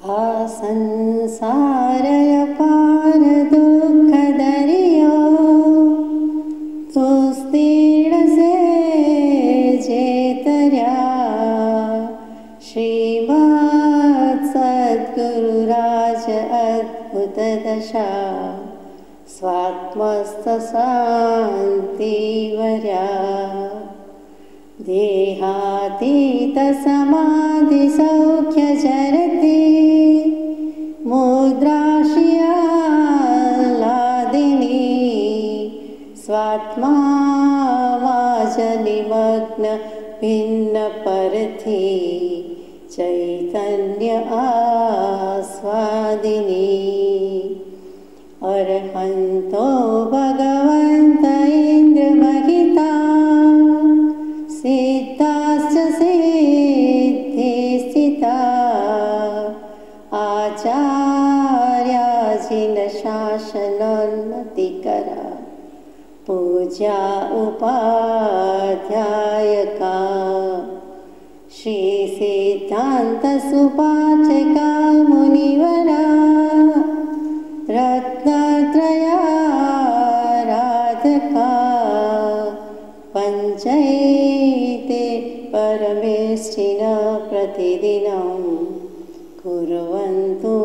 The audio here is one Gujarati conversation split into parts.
આ સંસાર અપાર દુઃખ દરિયો સુસ્તીર્ણ સે જે તર્યા શ્રીમદ સદ્ગુરુ રાજ અદ્ભુત દશા સ્વાત્મસ્થ શાંતિ વર્યા દેહાતીત સમાધિ સૌખ્ય ચરતી મુદ્રાશિયાલાદિની સ્વાત્માવાજ નિમગ્ન ભિન્ન પરથી ચૈતન્ય આસ્વાદિની અરહંતો ભગવંત ઇન્દ્ર મહિતા સિદ્ધાશ્ચ સિદ્ધિ સ્થિતા આચાર્યાજીન શાસનોન્નતિકરા પૂજા ઉપાધ્યાયકા શ્રી સિદ્ધાંત સુપાચકા મુનિવરા રત્નત્રયારાધકા પંચૈતે પરમેષ્ઠિન પ્રતિદિનં કુર્વન્તુ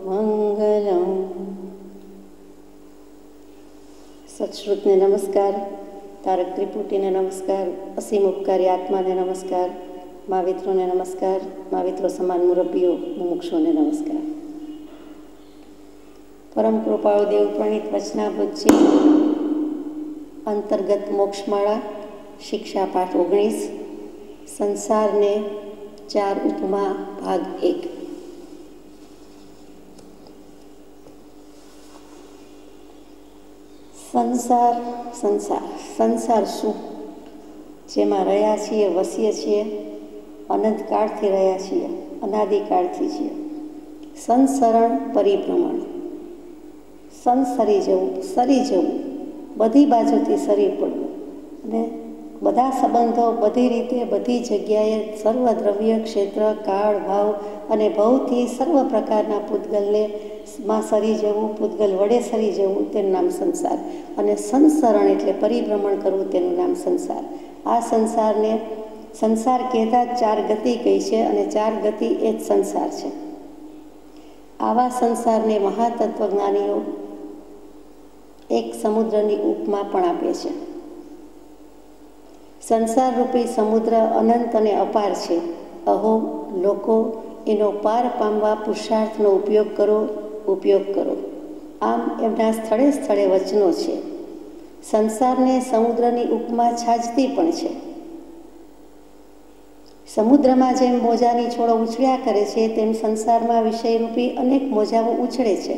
મંગલમ. સત્શ્રુતને નમસ્કાર, તારક ત્રિપુટીને નમસ્કાર, અસીમ ઉપકારી આત્માને નમસ્કાર, મહાવિત્રોને નમસ્કાર, મહાવિત્રો સમાન મુરબ્બીઓ મુમુક્ષોને નમસ્કાર. પરમ કૃપાળુ દેવ પ્રણીત વચનામૃતજી અંતર્ગત મોક્ષમાળા શિક્ષા પાઠ 19 સંસારને 4 ઉપમા ભાગ 1. સંસાર સંસાર સંસાર શું? જેમાં રહ્યા છીએ, વસીએ છીએ, અનંતકાળથી રહ્યા છીએ, અનાદિકાળથી છીએ. સંસરણ પરિભ્રમણ, સંસરી જવું, સરી જવું, બધી બાજુથી સરી પડવું અને બધા સંબંધો બધી રીતે બધી જગ્યાએ સર્વ દ્રવ્ય ક્ષેત્ર કાળ ભાવ અને ભવથી સર્વ પ્રકારના પૂતગલને માં સરી જવું, પૂતગલ વડે સરી જવું તેનું નામ સંસાર. અને સંસરણ એટલે પરિભ્રમણ કરવું તેનું નામ સંસાર. આ સંસારને સંસાર કહેતા 4 ગતિ કહી છે અને 4 ગતિ એ જ સંસાર છે. આવા સંસારને મહાતત્વજ્ઞાનીઓ એક સમુદ્રની ઉપમા પણ આપે છે. સંસાર રૂપી સમુદ્ર અનંત અને અપાર છે. અહો લોકો એનો પાર પામવા પુરુષાર્થનો ઉપયોગ કરો. આમ એમના સ્થળે સ્થળે વચનો છે. સંસારને સમુદ્રની ઉપમા છાજતી પણ છે. સમુદ્રમાં જેમ મોજાની છોડો ઉછળ્યા કરે છે તેમ સંસારમાં વિષયરૂપી અનેક મોજાઓ ઉછળે છે.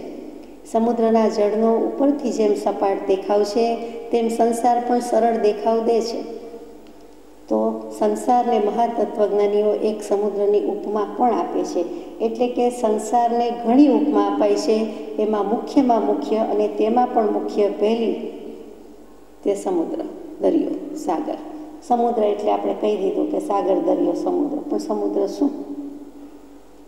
સમુદ્રના જળનો ઉપરથી જેમ સપાટ દેખાવ છે તેમ સંસાર પણ સરળ દેખાવ દે છે. તો સંસારને મહાતત્વજ્ઞાનીઓ એક સમુદ્રની ઉપમા પણ આપે છે. એટલે કે સંસારને ઘણી ઉપમા અપાય છે. એમાં મુખ્યમાં મુખ્ય અને તેમાં પણ મુખ્ય પહેલી તે સમુદ્ર, દરિયો, સાગર. સમુદ્ર એટલે આપણે કહી દીધું કે સાગર, દરિયો, સમુદ્ર. પણ સમુદ્ર શું?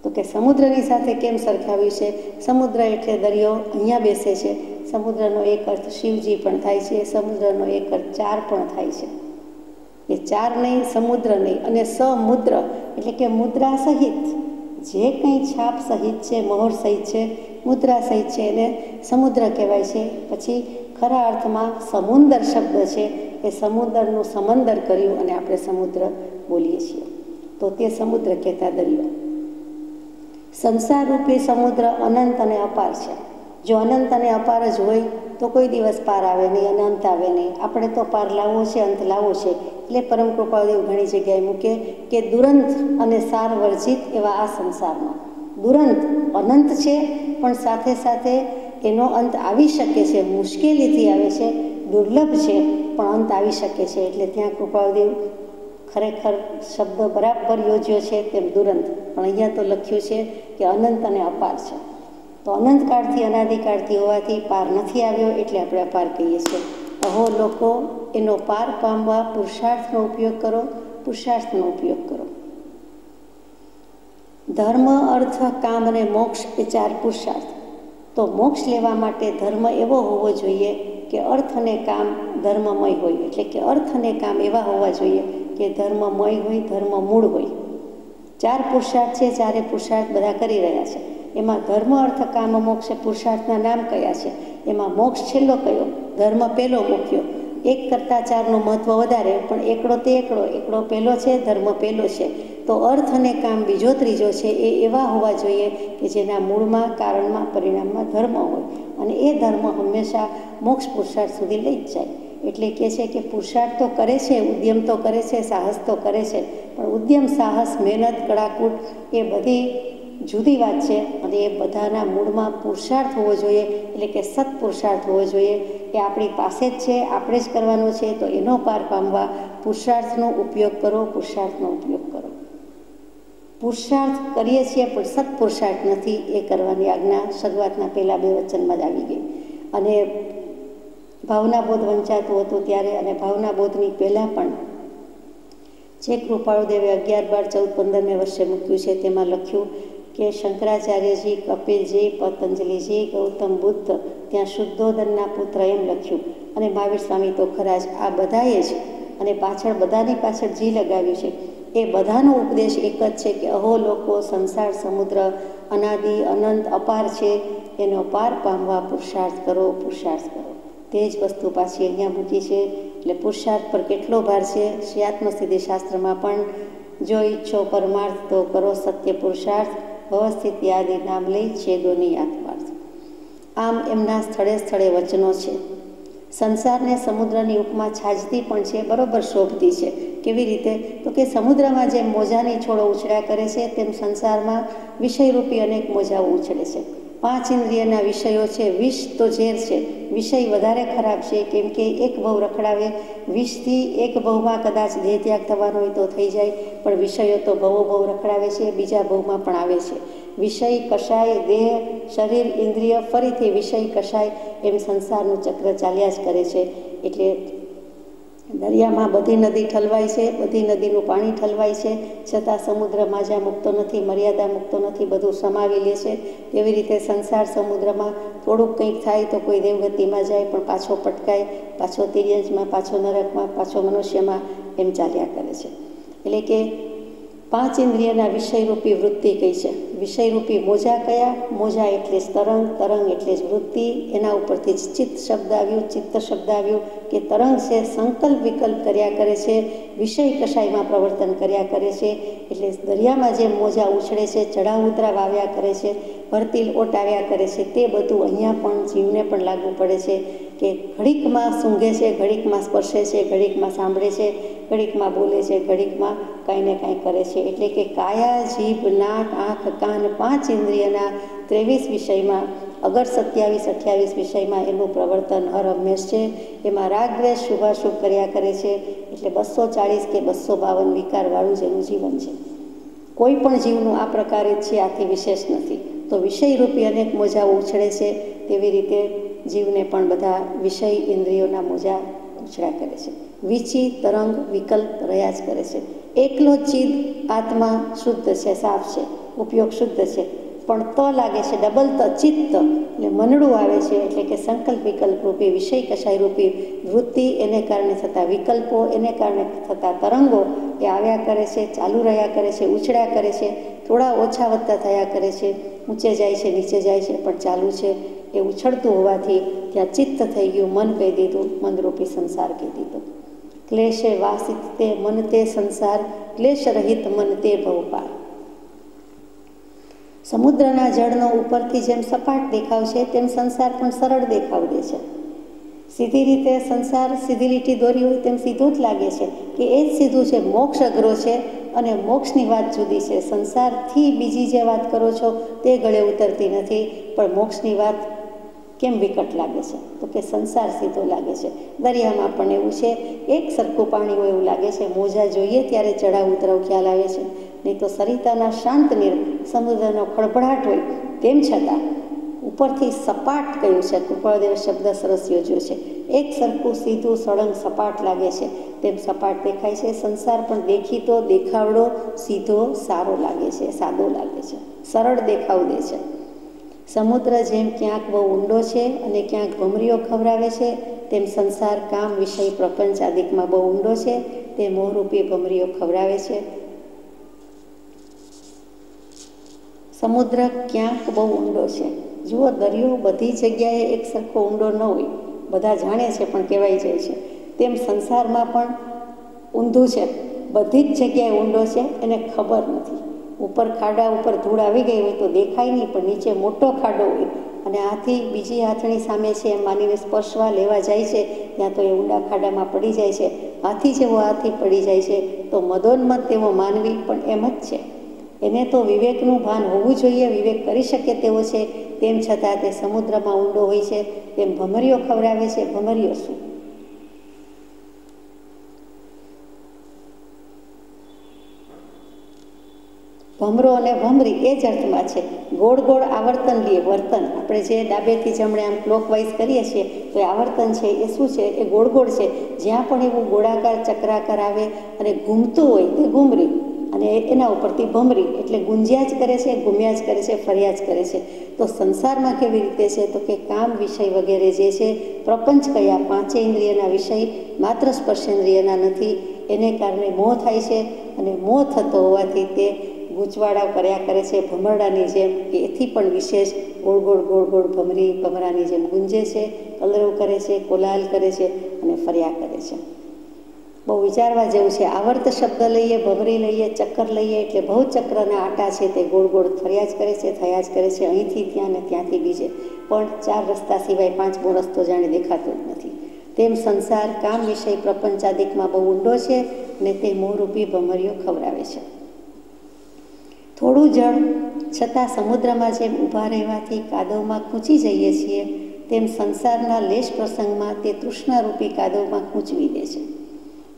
તો કે સમુદ્રની સાથે કેમ સરખાવ્યું છે? સમુદ્ર એટલે દરિયો અહીંયા બેસે છે. સમુદ્રનો એક અર્થ શિવજી પણ થાય છે. સમુદ્રનો એક અર્થ 4 પણ થાય છે. એ 4 નહીં, સમુદ્ર નહીં. અને સમુદ્ર એટલે કે મુદ્રા સહિત જે કંઈ છાપ સહિત છે, મહોર સહિત છે, મુદ્રા સહિત છે એને સમુદ્ર કહેવાય છે. પછી ખરા અર્થમાં સમુંદર શબ્દ છે એ સમુદ્રનું સમંદર કર્યું અને આપણે સમુદ્ર બોલીએ છીએ. તો તે સમુદ્ર કહેતા દરિયો. સંસાર રૂપી સમુદ્ર અનંત અને અપાર છે. જો અનંત અને અપાર જ હોય તો કોઈ દિવસ પાર આવે નહીં અને અંત આવે નહીં. આપણે તો પાર લાવવો છે, અંત લાવવો છે. એટલે પરમ કૃપાદેવ ઘણી જગ્યાએ મૂકે કે દુરંત અને સાર વર્જિત એવા આ સંસારમાં. દુરંત અનંત છે પણ સાથે સાથે એનો અંત આવી શકે છે, મુશ્કેલીથી આવે છે, દુર્લભ છે પણ અંત આવી શકે છે. એટલે ત્યાં કૃપાદેવ ખરેખર શબ્દ બરાબર યોજ્યો છે તેમ દુરંત. પણ અહીંયા તો લખ્યું છે કે અનંત અને અપાર છે. તો અનંતકાળથી અનાદિકાળથી હોવાથી પાર નથી આવ્યો એટલે આપણે અપાર કહીએ છીએ. અહો લોકો એનો પાર પામવા પુરુષાર્થનો ઉપયોગ કરો. ધર્મ, અર્થ, કામ અને મોક્ષ એ 4 પુરુષાર્થ. તો મોક્ષ લેવા માટે ધર્મ એવો હોવો જોઈએ કે અર્થ અને કામ ધર્મમય હોય, એટલે કે અર્થ અને કામ એવા હોવા જોઈએ કે ધર્મમય હોય, ધર્મ મૂળ હોય. 4 પુરુષાર્થ છે, 4 પુરુષાર્થ બધા કરી રહ્યા છે. એમાં ધર્મ, અર્થ, કામ, મોક્ષ પુરુષાર્થના નામ કયા છે? એમાં મોક્ષ છેલ્લો કયો, ધર્મ પહેલો મૂક્યો. 1 કરતાં 4નું મહત્ત્વ વધારે, પણ એકડો તે એકડો પહેલો છે, ધર્મ પહેલો છે. તો અર્થ અને કામ બીજો ત્રીજો છે એ એવા હોવા જોઈએ કે જેના મૂળમાં, કારણમાં, પરિણામમાં ધર્મ હોય, અને એ ધર્મ હંમેશા મોક્ષ પુરુષાર્થ સુધી લઈ જ જાય. એટલે કહે છે કે પુરુષાર્થ તો કરે છે, ઉદ્યમ તો કરે છે, સાહસ તો કરે છે, પણ ઉદ્યમ, સાહસ, મહેનત, કડાકૂટ એ બધી જુદી વાત છે, અને એ બધાના મૂળમાં પુરુષાર્થ હોવો જોઈએ, એટલે કે સત્પુરુષાર્થ હોવો જોઈએ. એ આપણી પાસે જ છે, આપણે જ કરવાનો છે. તો એનો પાર પામવા પુરુષાર્થનો ઉપયોગ કરો, પુરુષાર્થનો ઉપયોગ કરો. પુરુષાર્થ કરીએ છીએ પણ સત્પુરુષાર્થ નથી, એ કરવાની આજ્ઞા શરૂઆતના પહેલાં 2 વચનમાં જ આવી ગઈ. અને ભાવનાબોધ વંચાતું હતું ત્યારે, અને ભાવનાબોધની પહેલાં પણ જે કૃપાળુદેવે 11, 12, 14, 15 વર્ષે મૂક્યું છે તેમાં લખ્યું કે શંકરાચાર્યજી, કપિલજી, પતંજલિજી, ગૌતમ બુદ્ધ, ત્યાં શુદ્ધોદનના પુત્ર એમ લખ્યું, અને મહાવીર સ્વામી તો ખરા જ. આ બધાએ જ, અને પાછળ બધાની પાછળ જી લગાવ્યું છે. એ બધાનો ઉપદેશ એક જ છે કે અહો લોકો, સંસાર સમુદ્ર અનાદિ, અનંત, અપાર છે. એનો પાર પામવા પુરુષાર્થ કરો, પુરુષાર્થ કરો. તે જ વસ્તુ પાછી અહીંયા મૂકી છે. એટલે પુરુષાર્થ પર કેટલો ભાર છે. શ્રી આત્મસિદ્ધિ શાસ્ત્રમાં પણ જો ઈચ્છો પરમાર્થ તો કરો સત્ય પુરુષાર્થ, ભવસ્થિતિ આદિ નામ લઈ છેદોની આત્માર્થ. આમ એમના સ્થળે સ્થળે વચનો છે. સંસારને સમુદ્રની ઉપમા છાજતી પણ છે, બરોબર શોભતી છે. કેવી રીતે? તો કે સમુદ્રમાં જેમ મોજાની છોડો ઉછળ્યા કરે છે, તેમ સંસારમાં વિષયરૂપી અનેક મોજાઓ ઉછળે છે. 5 ઇન્દ્રિયના વિષયો છે. વિષ તો ઝેર છે. વિષય વધારે ખરાબ છે, કેમ કે એક ભવ રખડાવે. વિષથી એક ભવમાં કદાચ દેહ ત્યાગ થવાનો હોય તો થઈ જાય, પણ વિષયો તો ભવો ભવ રખડાવે છે, બીજા ભવમાં પણ આવે છે. વિષય કષાય, દેહ, શરીર, ઇન્દ્રિય, ફરીથી વિષય કષાય, એમ સંસારનું ચક્ર ચાલ્યા જ કરે છે. એટલે દરિયામાં બધી નદી ઠલવાય છે, બધી નદીનું પાણી ઠલવાય છે, છતાં સમુદ્ર માજા મૂકતો નથી, મર્યાદા મૂકતો નથી, બધું સમાવી લે છે. એવી રીતે સંસાર સમુદ્રમાં થોડુંક કંઈક થાય તો કોઈ દેવગતિમાં જાય, પણ પાછો પટકાય, પાછો તિર્યંજમાં, પાછો નરકમાં, પાછો મનુષ્યમાં, એમ ચાલ્યા કરે છે. એટલે કે 5 ઇન્દ્રિયના વિષયરૂપી વૃત્તિ કઈ છે. વિષયરૂપી મોજા કયા? મોજા એટલે જ તરંગ, તરંગ એટલે જ વૃત્તિ. એના ઉપરથી જ ચિત્ત શબ્દ આવ્યું, ચિત્ત શબ્દ આવ્યું કે તરંગ છે, સંકલ્પ વિકલ્પ કર્યા કરે છે, વિષય કષાયમાં પ્રવર્તન કર્યા કરે છે. એટલે દરિયામાં જેમ મોજા ઉછળે છે, ચઢાવ ઉતરાવ આવ્યા કરે છે, ભરતી ઓટ આવ્યા કરે છે, તે બધું અહીંયા પણ જીવને પણ લાગુ પડે છે. કે ઘડીકમાં સૂંઘે છે, ઘડીકમાં સ્પર્શે છે, ઘડીકમાં સાંભળે છે, ઘડીકમાં બોલે છે, ઘડીકમાં કાંઈ ને કાંઈ કરે છે. એટલે કે કાયા, જીભ, નાક, આંખ, કાન 5 ઇન્દ્રિયના 23 વિષયમાં, અગર 27-28 વિષયમાં એનું પ્રવર્તન હર હંમેશ છે. એમાં રાગ, દ્વેષ, શુભાશુભ કર્યા કરે છે. એટલે 240 કે 252 વિકારવાળું જેનું જીવન છે. કોઈ પણ જીવનું આ પ્રકારે જ છે, આથી વિશેષ નથી. તો વિષયરૂપી અનેક મોજાઓ ઉછળે છે, તેવી રીતે જીવને પણ બધા વિષય ઇન્દ્રિયોના મોજા ઉછળ્યા કરે છે. વિચી, તરંગ, વિકલ્પ રહ્યા જ કરે છે. એકલો ચિદ આત્મા શુદ્ધ છે, સાફ છે, ઉપયોગ શુદ્ધ છે, પણ ત લાગે છે, ડબલ ત, ચિત્ત એટલે મનડું આવે છે. એટલે કે સંકલ્પ વિકલ્પ રૂપી, વિષય કષાય રૂપી વૃત્તિ, એને કારણે થતા વિકલ્પો, એને કારણે થતા તરંગો એ આવ્યા કરે છે, ચાલુ રહ્યા કરે છે, ઉછળ્યા કરે છે, થોડા ઓછા વધતા થયા કરે છે, ઊંચે જાય છે, નીચે જાય છે, પણ ચાલુ છે. એ ઉછળતું હોવાથી ત્યાં ચિત્ત થઈ ગયું, મન કહી દીધું, મનરૂપી સંસાર કહી દીધું. ક્લેશે વાસિત તે મન તે સંસાર, ક્લેશ રહિત મન તે ભવપાર. સમુદ્રના જળનો ઉપરથી જેમ સપાટ દેખાવ છે, તેમ સંસાર પણ સરળ દેખાવ દે છે. સીધી રીતે સંસાર સીધી લીટી દોરી હોય તેમ સીધું જ લાગે છે, કે એ જ સીધું છે. મોક્ષ અઘરો છે, અને મોક્ષની વાત જુદી છે. સંસારથી બીજી જે વાત કરો છો તે ગળે ઉતરતી નથી, પણ મોક્ષની વાત કેમ વિકટ લાગે છે? તો કે સંસાર સીધો લાગે છે. દરિયામાં પણ એવું છે, એક સરખું પાણી હોય એવું લાગે છે. મોજા જોઈએ ત્યારે ચઢાવ ઉતરાવ ખ્યાલ આવે છે, નહીં તો સરિતાના શાંત નીર, સમુદ્રનો ખળભળાટ હોય તેમ છતાં ઉપરથી સપાટ કયું છે. કૃપાળદેવ શબ્દ સરસ યોજ્યો છે. એક સરખું સીધું સળંગ સપાટ લાગે છે તેમ સપાટ દેખાય છે. સંસાર પણ દેખીતો દેખાવડો સીધો સારો લાગે છે, સાદો લાગે છે, સરળ દેખાવ દે છે. સમુદ્ર જેમ ક્યાંક બહુ ઊંડો છે અને ક્યાંક ભમરીઓ ખવરાવે છે, તેમ સંસાર કામ વિષય પ્રપંચ આદિકમાં બહુ ઊંડો છે, તે મોહરૂપી ભમરીઓ ખવરાવે છે. સમુદ્ર ક્યાંક બહુ ઊંડો છે. જુઓ, દરિયો બધી જગ્યાએ એક સરખો ઊંડો ન હોય, બધા જાણે છે પણ કહેવાય જાય છે. તેમ સંસારમાં પણ ઊંધું છે, બધી જ જગ્યાએ ઊંડો છે, એને ખબર નથી. ઉપર ખાડા ઉપર ધૂળ આવી ગઈ હોય તો દેખાય નહીં, પણ નીચે મોટો ખાડો હોય અને હાથી બીજી હાથણી સામે છે એમ માનીને સ્પર્શવા લેવા જાય છે, ત્યાં તો એ ઊંડા ખાડામાં પડી જાય છે. હાથી જેવો હાથી પડી જાય છે તો મદોન્મત તેવો માનવી પણ એમ જ છે. એને તો વિવેકનું ભાન હોવું જોઈએ, વિવેક કરી શકે તેવો છે, તેમ છતાં તે સમુદ્રમાં ઊંડો હોય છે. તેમ ભમરીઓ ખવરાવે છે. ભમરીઓ શું? ભમરો અને ભમરી એ જ અર્થમાં છે. ગોળ ગોળ આવર્તન લે વર્તન. આપણે જે ડાબેથી જમણે આમ ક્લોકવાઇઝ કરીએ છીએ તો એ આવર્તન છે એ શું છે? એ ગોળ ગોળ છે. જ્યાં પણ એવું ગોળાકાર ચક્રાકાર આવે અને ઘૂમતું હોય તે ઘૂમરી, અને એના ઉપરથી ભમરી, એટલે ગુંજ્યા જ કરે છે, ઘૂમ્યા જ કરે છે, ફર્યા જ કરે છે. તો સંસારમાં કેવી રીતે છે? તો કે કામ વિષય વગેરે જે છે, પ્રપંચ કયા પાંચે ઇન્દ્રિયના વિષય માત્ર સ્પર્શેન્દ્રિયના નથી, એને કારણે મોહ થાય છે. અને મોહ થતો હોવાથી તે ગૂંચવાડા કર્યા કરે છે ભમરડાની જેમ, કે એથી પણ વિશેષ ગોળ ગોળ ગોળ ગોળ ભમરી ભમરાની જેમ ગુંજે છે, કલરવ કરે છે, કોલાહલ કરે છે અને ફર્યા કરે છે. બહુ વિચારવા જેવું છે. આવર્ત શબ્દ લઈએ, ભમરી લઈએ, ચક્કર લઈએ એટલે બહુ ચક્રના આટા છે તે ગોળ ગોળ ફર્યા જ કરે છે, થયા જ કરે છે, અહીંથી ત્યાં ને ત્યાંથી બીજે. પણ ચાર રસ્તા સિવાય પાંચમો રસ્તો જાણે દેખાતો જ નથી. તેમ સંસાર કામ વિષય પ્રપંચાદિકમાં બહુ ઊંડો છે અને તે મોહરૂપી ભમરીઓ ખવરાવે છે. થોડું જળ છતાં સમુદ્રમાં જેમ ઊભા રહેવાથી કાદવમાં ખૂંચી જઈએ છીએ, તેમ સંસારના લેશ પ્રસંગમાં તે તૃષ્ણારૂપી કાદવમાં ખૂંચવી દે છે.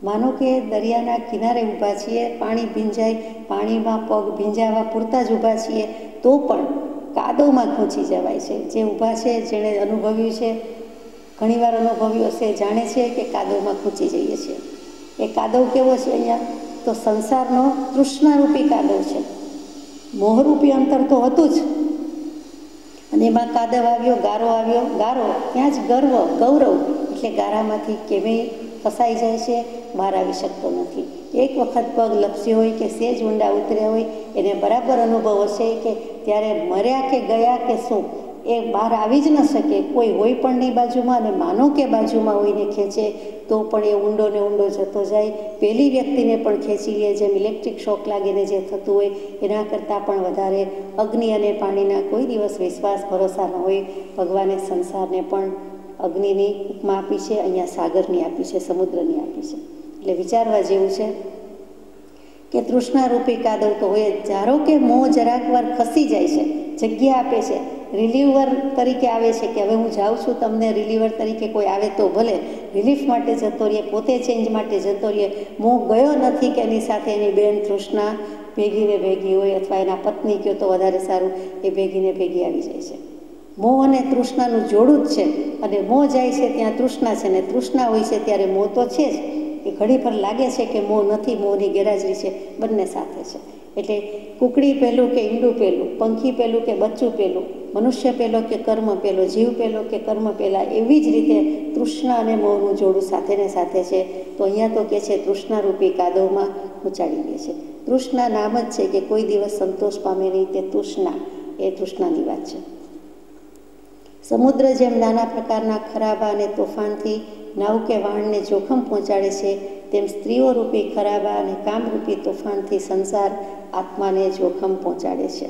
માનો કે દરિયાના કિનારે ઊભા છીએ, પાણી ભીંજાય, પાણીમાં પગ ભીંજાવા પૂરતા જ ઊભા છીએ તો પણ કાદવમાં ખૂંચી જવાય છે. જે ઊભા છે, જેણે અનુભવ્યું છે, ઘણીવાર અનુભવ્યું હશે, જાણે છે કે કાદવમાં ખૂંચી જઈએ છીએ. એ કાદવ કેવો છે? અહીંયા તો સંસારનો તૃષ્ણારૂપી કાદવ છે. મોહરૂપી અંતર તો હતું જ, અને એમાં કાદવ આવ્યો, ગારો આવ્યો. ગારો ત્યાં જ ગર્વ, ગૌરવ, એટલે ગારામાંથી કેમેય ફસાઈ જાય છે, બહાર આવી શકતો નથી. એક વખત પગ લપસ્યો હોય કે સેજ ઊંડા ઉતર્યા હોય, એને બરાબર અનુભવ હશે કે ત્યારે મર્યા કે ગયા કે શું, એ બહાર આવી જ ન શકે. કોઈ હોય પણ નહીં બાજુમાં, અને માનો કે બાજુમાં હોઈને ખેંચે તો પણ એ ઊંડો ને ઊંડો જતો જાય. પહેલી વ્યક્તિને પણ ખેંચી લે, જેમ ઇલેક્ટ્રિક શોક લાગીને જે થતું હોય એના કરતાં પણ વધારે. અગ્નિ અને પાણીના કોઈ દિવસ વિશ્વાસ ભરોસા ન હોય. ભગવાને સંસારને પણ અગ્નિની ઉપમા આપી છે, અહીંયા સાગરની આપી છે, સમુદ્રની આપી છે. એટલે વિચારવા જેવું છે કે તૃષ્ણારૂપી કાદવ તો હોય જ. ધારો કે મોહ જરાક વાર ખસી જાય છે, જગ્યા આપે છે, રિલીવર તરીકે આવે છે કે હવે હું જાઉં છું, તમને રિલીવર તરીકે કોઈ આવે તો ભલે, રિલીફ માટે જતો રહીએ, પોતે ચેન્જ માટે જતો રહીએ. મોહ ગયો નથી કે એની સાથે એની બેન તૃષ્ણા ભેગીને ભેગી હોય, અથવા એના પત્ની કહો તો વધારે સારું, એ ભેગીને ભેગી આવી જાય છે. મોહ અને તૃષ્ણાનું જોડું જ છે, અને મોહ જાય છે ત્યાં તૃષ્ણા છે, ને તૃષ્ણા હોય છે ત્યારે મોહ તો છે જ. એ ઘડીભર લાગે છે કે મોહ નથી, મોહની ગેરહાજરી છે, બંને સાથે છે. એટલે કુકડી પહેલું કે ઈંડું પહેલું, પંખી પહેલું કે બચ્ચું પહેલું, મનુષ્ય પહેલો કે કર્મ પહેલો, જીવ પહેલો કે કર્મ પહેલાં, એવી જ રીતે તૃષ્ણા અને મોહનું જોડું સાથે ને સાથે છે. તો અહીંયા તો કે છે તૃષ્ણારૂપી કાદવમાં ઊંચાડી દે છે. તૃષ્ણા નામ જ છે કે કોઈ દિવસ સંતોષ પામે નહીં, તે તૃષ્ણા, એ તૃષ્ણાની વાત છે. સમુદ્ર જેમ નાના પ્રકારના ખરાબા અને તોફાનથી નાવ કે વાહનને જોખમ પહોંચાડે છે, તેમ સ્ત્રીઓ રૂપી ખરાબા અને કામરૂપી તોફાનથી સંસાર આત્માને જોખમ પહોંચાડે છે.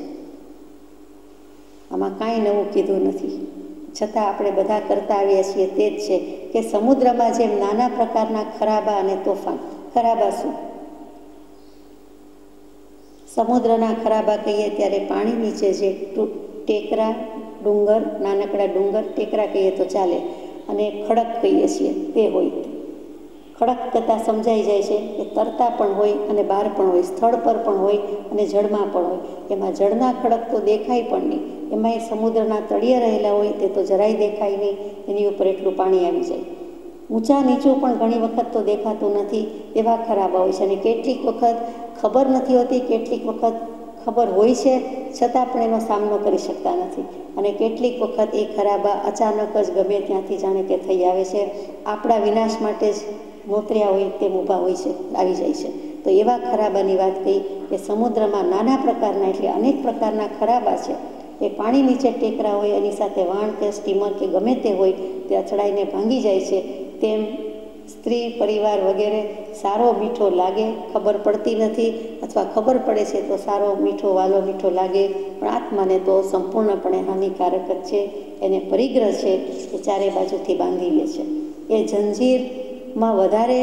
આમાં કાંઈ નવું કીધું નથી, છતાં આપણે બધા કરતા આવ્યા છીએ તે જ છે કે સમુદ્રમાં જેમ નાના પ્રકારના ખરાબા અને તોફાન. ખરાબા શું? સમુદ્રના ખરાબા કહીએ ત્યારે પાણી નીચે જે ટેકરા, ડુંગર, નાનકડા ડુંગર, ટેકરા કહીએ તો ચાલે, અને ખડક કહીએ છીએ તે હોય. ખડક કરતાં સમજાઈ જાય છે કે તરતા પણ હોય અને બહાર પણ હોય, સ્થળ પર પણ હોય અને જળમાં પણ હોય. એમાં જળના ખડક તો દેખાય પણ નહીં, એમાંય સમુદ્રના તળિયે રહેલા હોય તે તો જરાય દેખાય નહીં, એની ઉપર એટલું પાણી આવી જાય. ઊંચા નીચું પણ ઘણી વખત તો દેખાતું નથી એવા ખરાબા હોય છે. અને કેટલીક વખત ખબર નથી હોતી, કેટલીક વખત ખબર હોય છે છતાં પણ એનો સામનો કરી શકતા નથી. અને કેટલીક વખત એ ખરાબા અચાનક જ ગમે ત્યાંથી જાણે કે થઈ આવે છે, આપણા વિનાશ માટે જ નોતર્યા હોય તેમ ઊભા હોય છે, આવી જાય છે. તો એવા ખરાબાની વાત કહી કે સમુદ્રમાં નાના પ્રકારના એટલે અનેક પ્રકારના ખરાબા છે. એ પાણી નીચે ટેકરા હોય, એની સાથે વાણ કે સ્ટીમર કે ગમે તે હોય તે અથડાઈને ભાંગી જાય છે. તેમ સ્ત્રી પરિવાર વગેરે સારો મીઠો લાગે, ખબર પડતી નથી, અથવા ખબર પડે છે તો સારો મીઠો વાલો મીઠો લાગે, પણ આત્માને તો સંપૂર્ણપણે હાનિકારક જ છે. એને પરિગ્રહ છે એ ચારે બાજુથી બાંધી લે છે. એ જંજીરમાં વધારે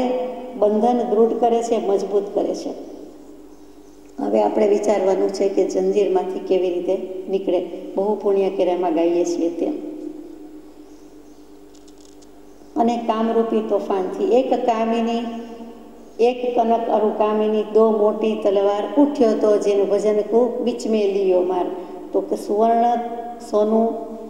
બંધન દૃઢ કરે છે, મજબૂત કરે છે. હવે આપણે વિચારવાનું છે કે જંજીરમાંથી કેવી રીતે નીકળે. બહુ પુણ્ય કર્યામાં ગાઈએ છીએ તેમ. અને કામરૂપી તોફાનથી એક કામિની એક કનક અરુ કામિની દો મોટી તલવાર ઉઠ્યો તો જેનું ભજન કો બીચ મેં લીયો માર. તો કે સુવર્ણ, સોનું,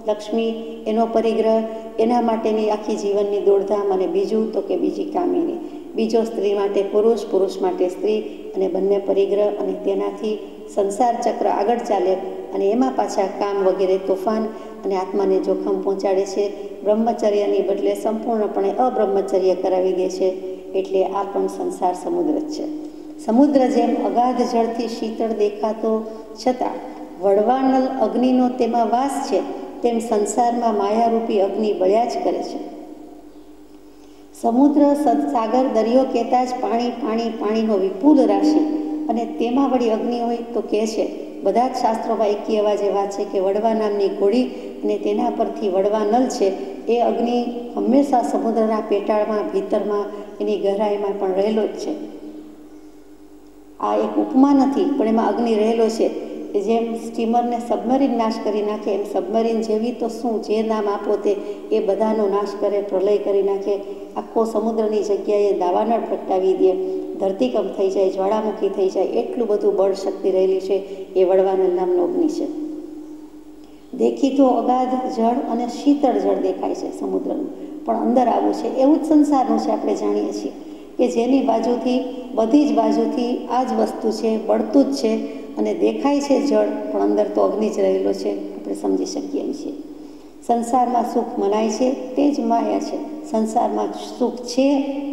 લક્ષ્મી એનો પરિગ્રહ, એના માટેની આખી જીવનની દોડધામ. અને બીજું તો કે બીજી કામિની, બીજો સ્ત્રી માટે પુરુષ, પુરુષ માટે સ્ત્રી, અને બંને પરિગ્રહ. અને તેનાથી સંસાર ચક્ર આગળ ચાલે અને એમાં પાછા કામ વગેરે તોફાન અને આત્માને જોખમ પહોંચાડે છે. બ્રહ્મચર્યની બદલે સંપૂર્ણપણે અબ્રહ્મચર્ય કરાવી દે છે. એટલે આ પણ સંસાર સમુદ્ર જ છે. સમુદ્ર જેમ અગાધ જળથી શીતળ દેખાતો છતાં વડવાનલ અગ્નિનો તેમાં વાસ છે, તેમ સંસારમાં માયારૂપી અગ્નિ બળ્યા જ કરે છે. સમુદ્ર સાગર દરિયો કહેતા જ પાણી પાણી પાણીનો વિપુલ રાશિ, અને તેમાં વળી અગ્નિ હોય તો કહે છે. બધા જ શાસ્ત્રોમાં એકી અવાજે વાત છે કે વડવા નામની ઘોડી અને તેના પરથી વડવા નલ છે. એ અગ્નિ હંમેશા સમુદ્રના પેટાળમાં, ભીતરમાં, એની ગહેરાઈમાં પણ રહેલો જ છે. આ એક ઉપમા નથી, પણ એમાં અગ્નિ રહેલો છે. કે જેમ સ્ટીમરને સબમરીન નાશ કરી નાખે, એમ સબમરીન જેવી તો શું, જે નામ આપો તે એ બધાનો નાશ કરે, પ્રલય કરી નાખે. આખો સમુદ્રની જગ્યાએ દાવાનળ પ્રગટાવી દે, ધરતીકંપ થઈ જાય, જ્વાળામુખી થઈ જાય, એટલું બધું બળ શક્તિ રહેલી છે એ વડવાનળ નામનો અગ્નિ છે. દેખીતો અગાધ જળ અને શીતળ જળ દેખાય છે સમુદ્રનું, પણ અંદર આવું છે. એવું જ સંસારનું છે, આપણે જાણીએ છીએ કે જેની બાજુથી બધી જ બાજુથી આ જ વસ્તુ છે, બળતું જ છે, અને દેખાય છે જળ, પણ અંદર તો અગ્નિ જ રહેલો છે. આપણે સમજી શકીએ એમ છીએ. સંસારમાં સુખ મનાય છે તે જ માયા છે, સંસારમાં સુખ છે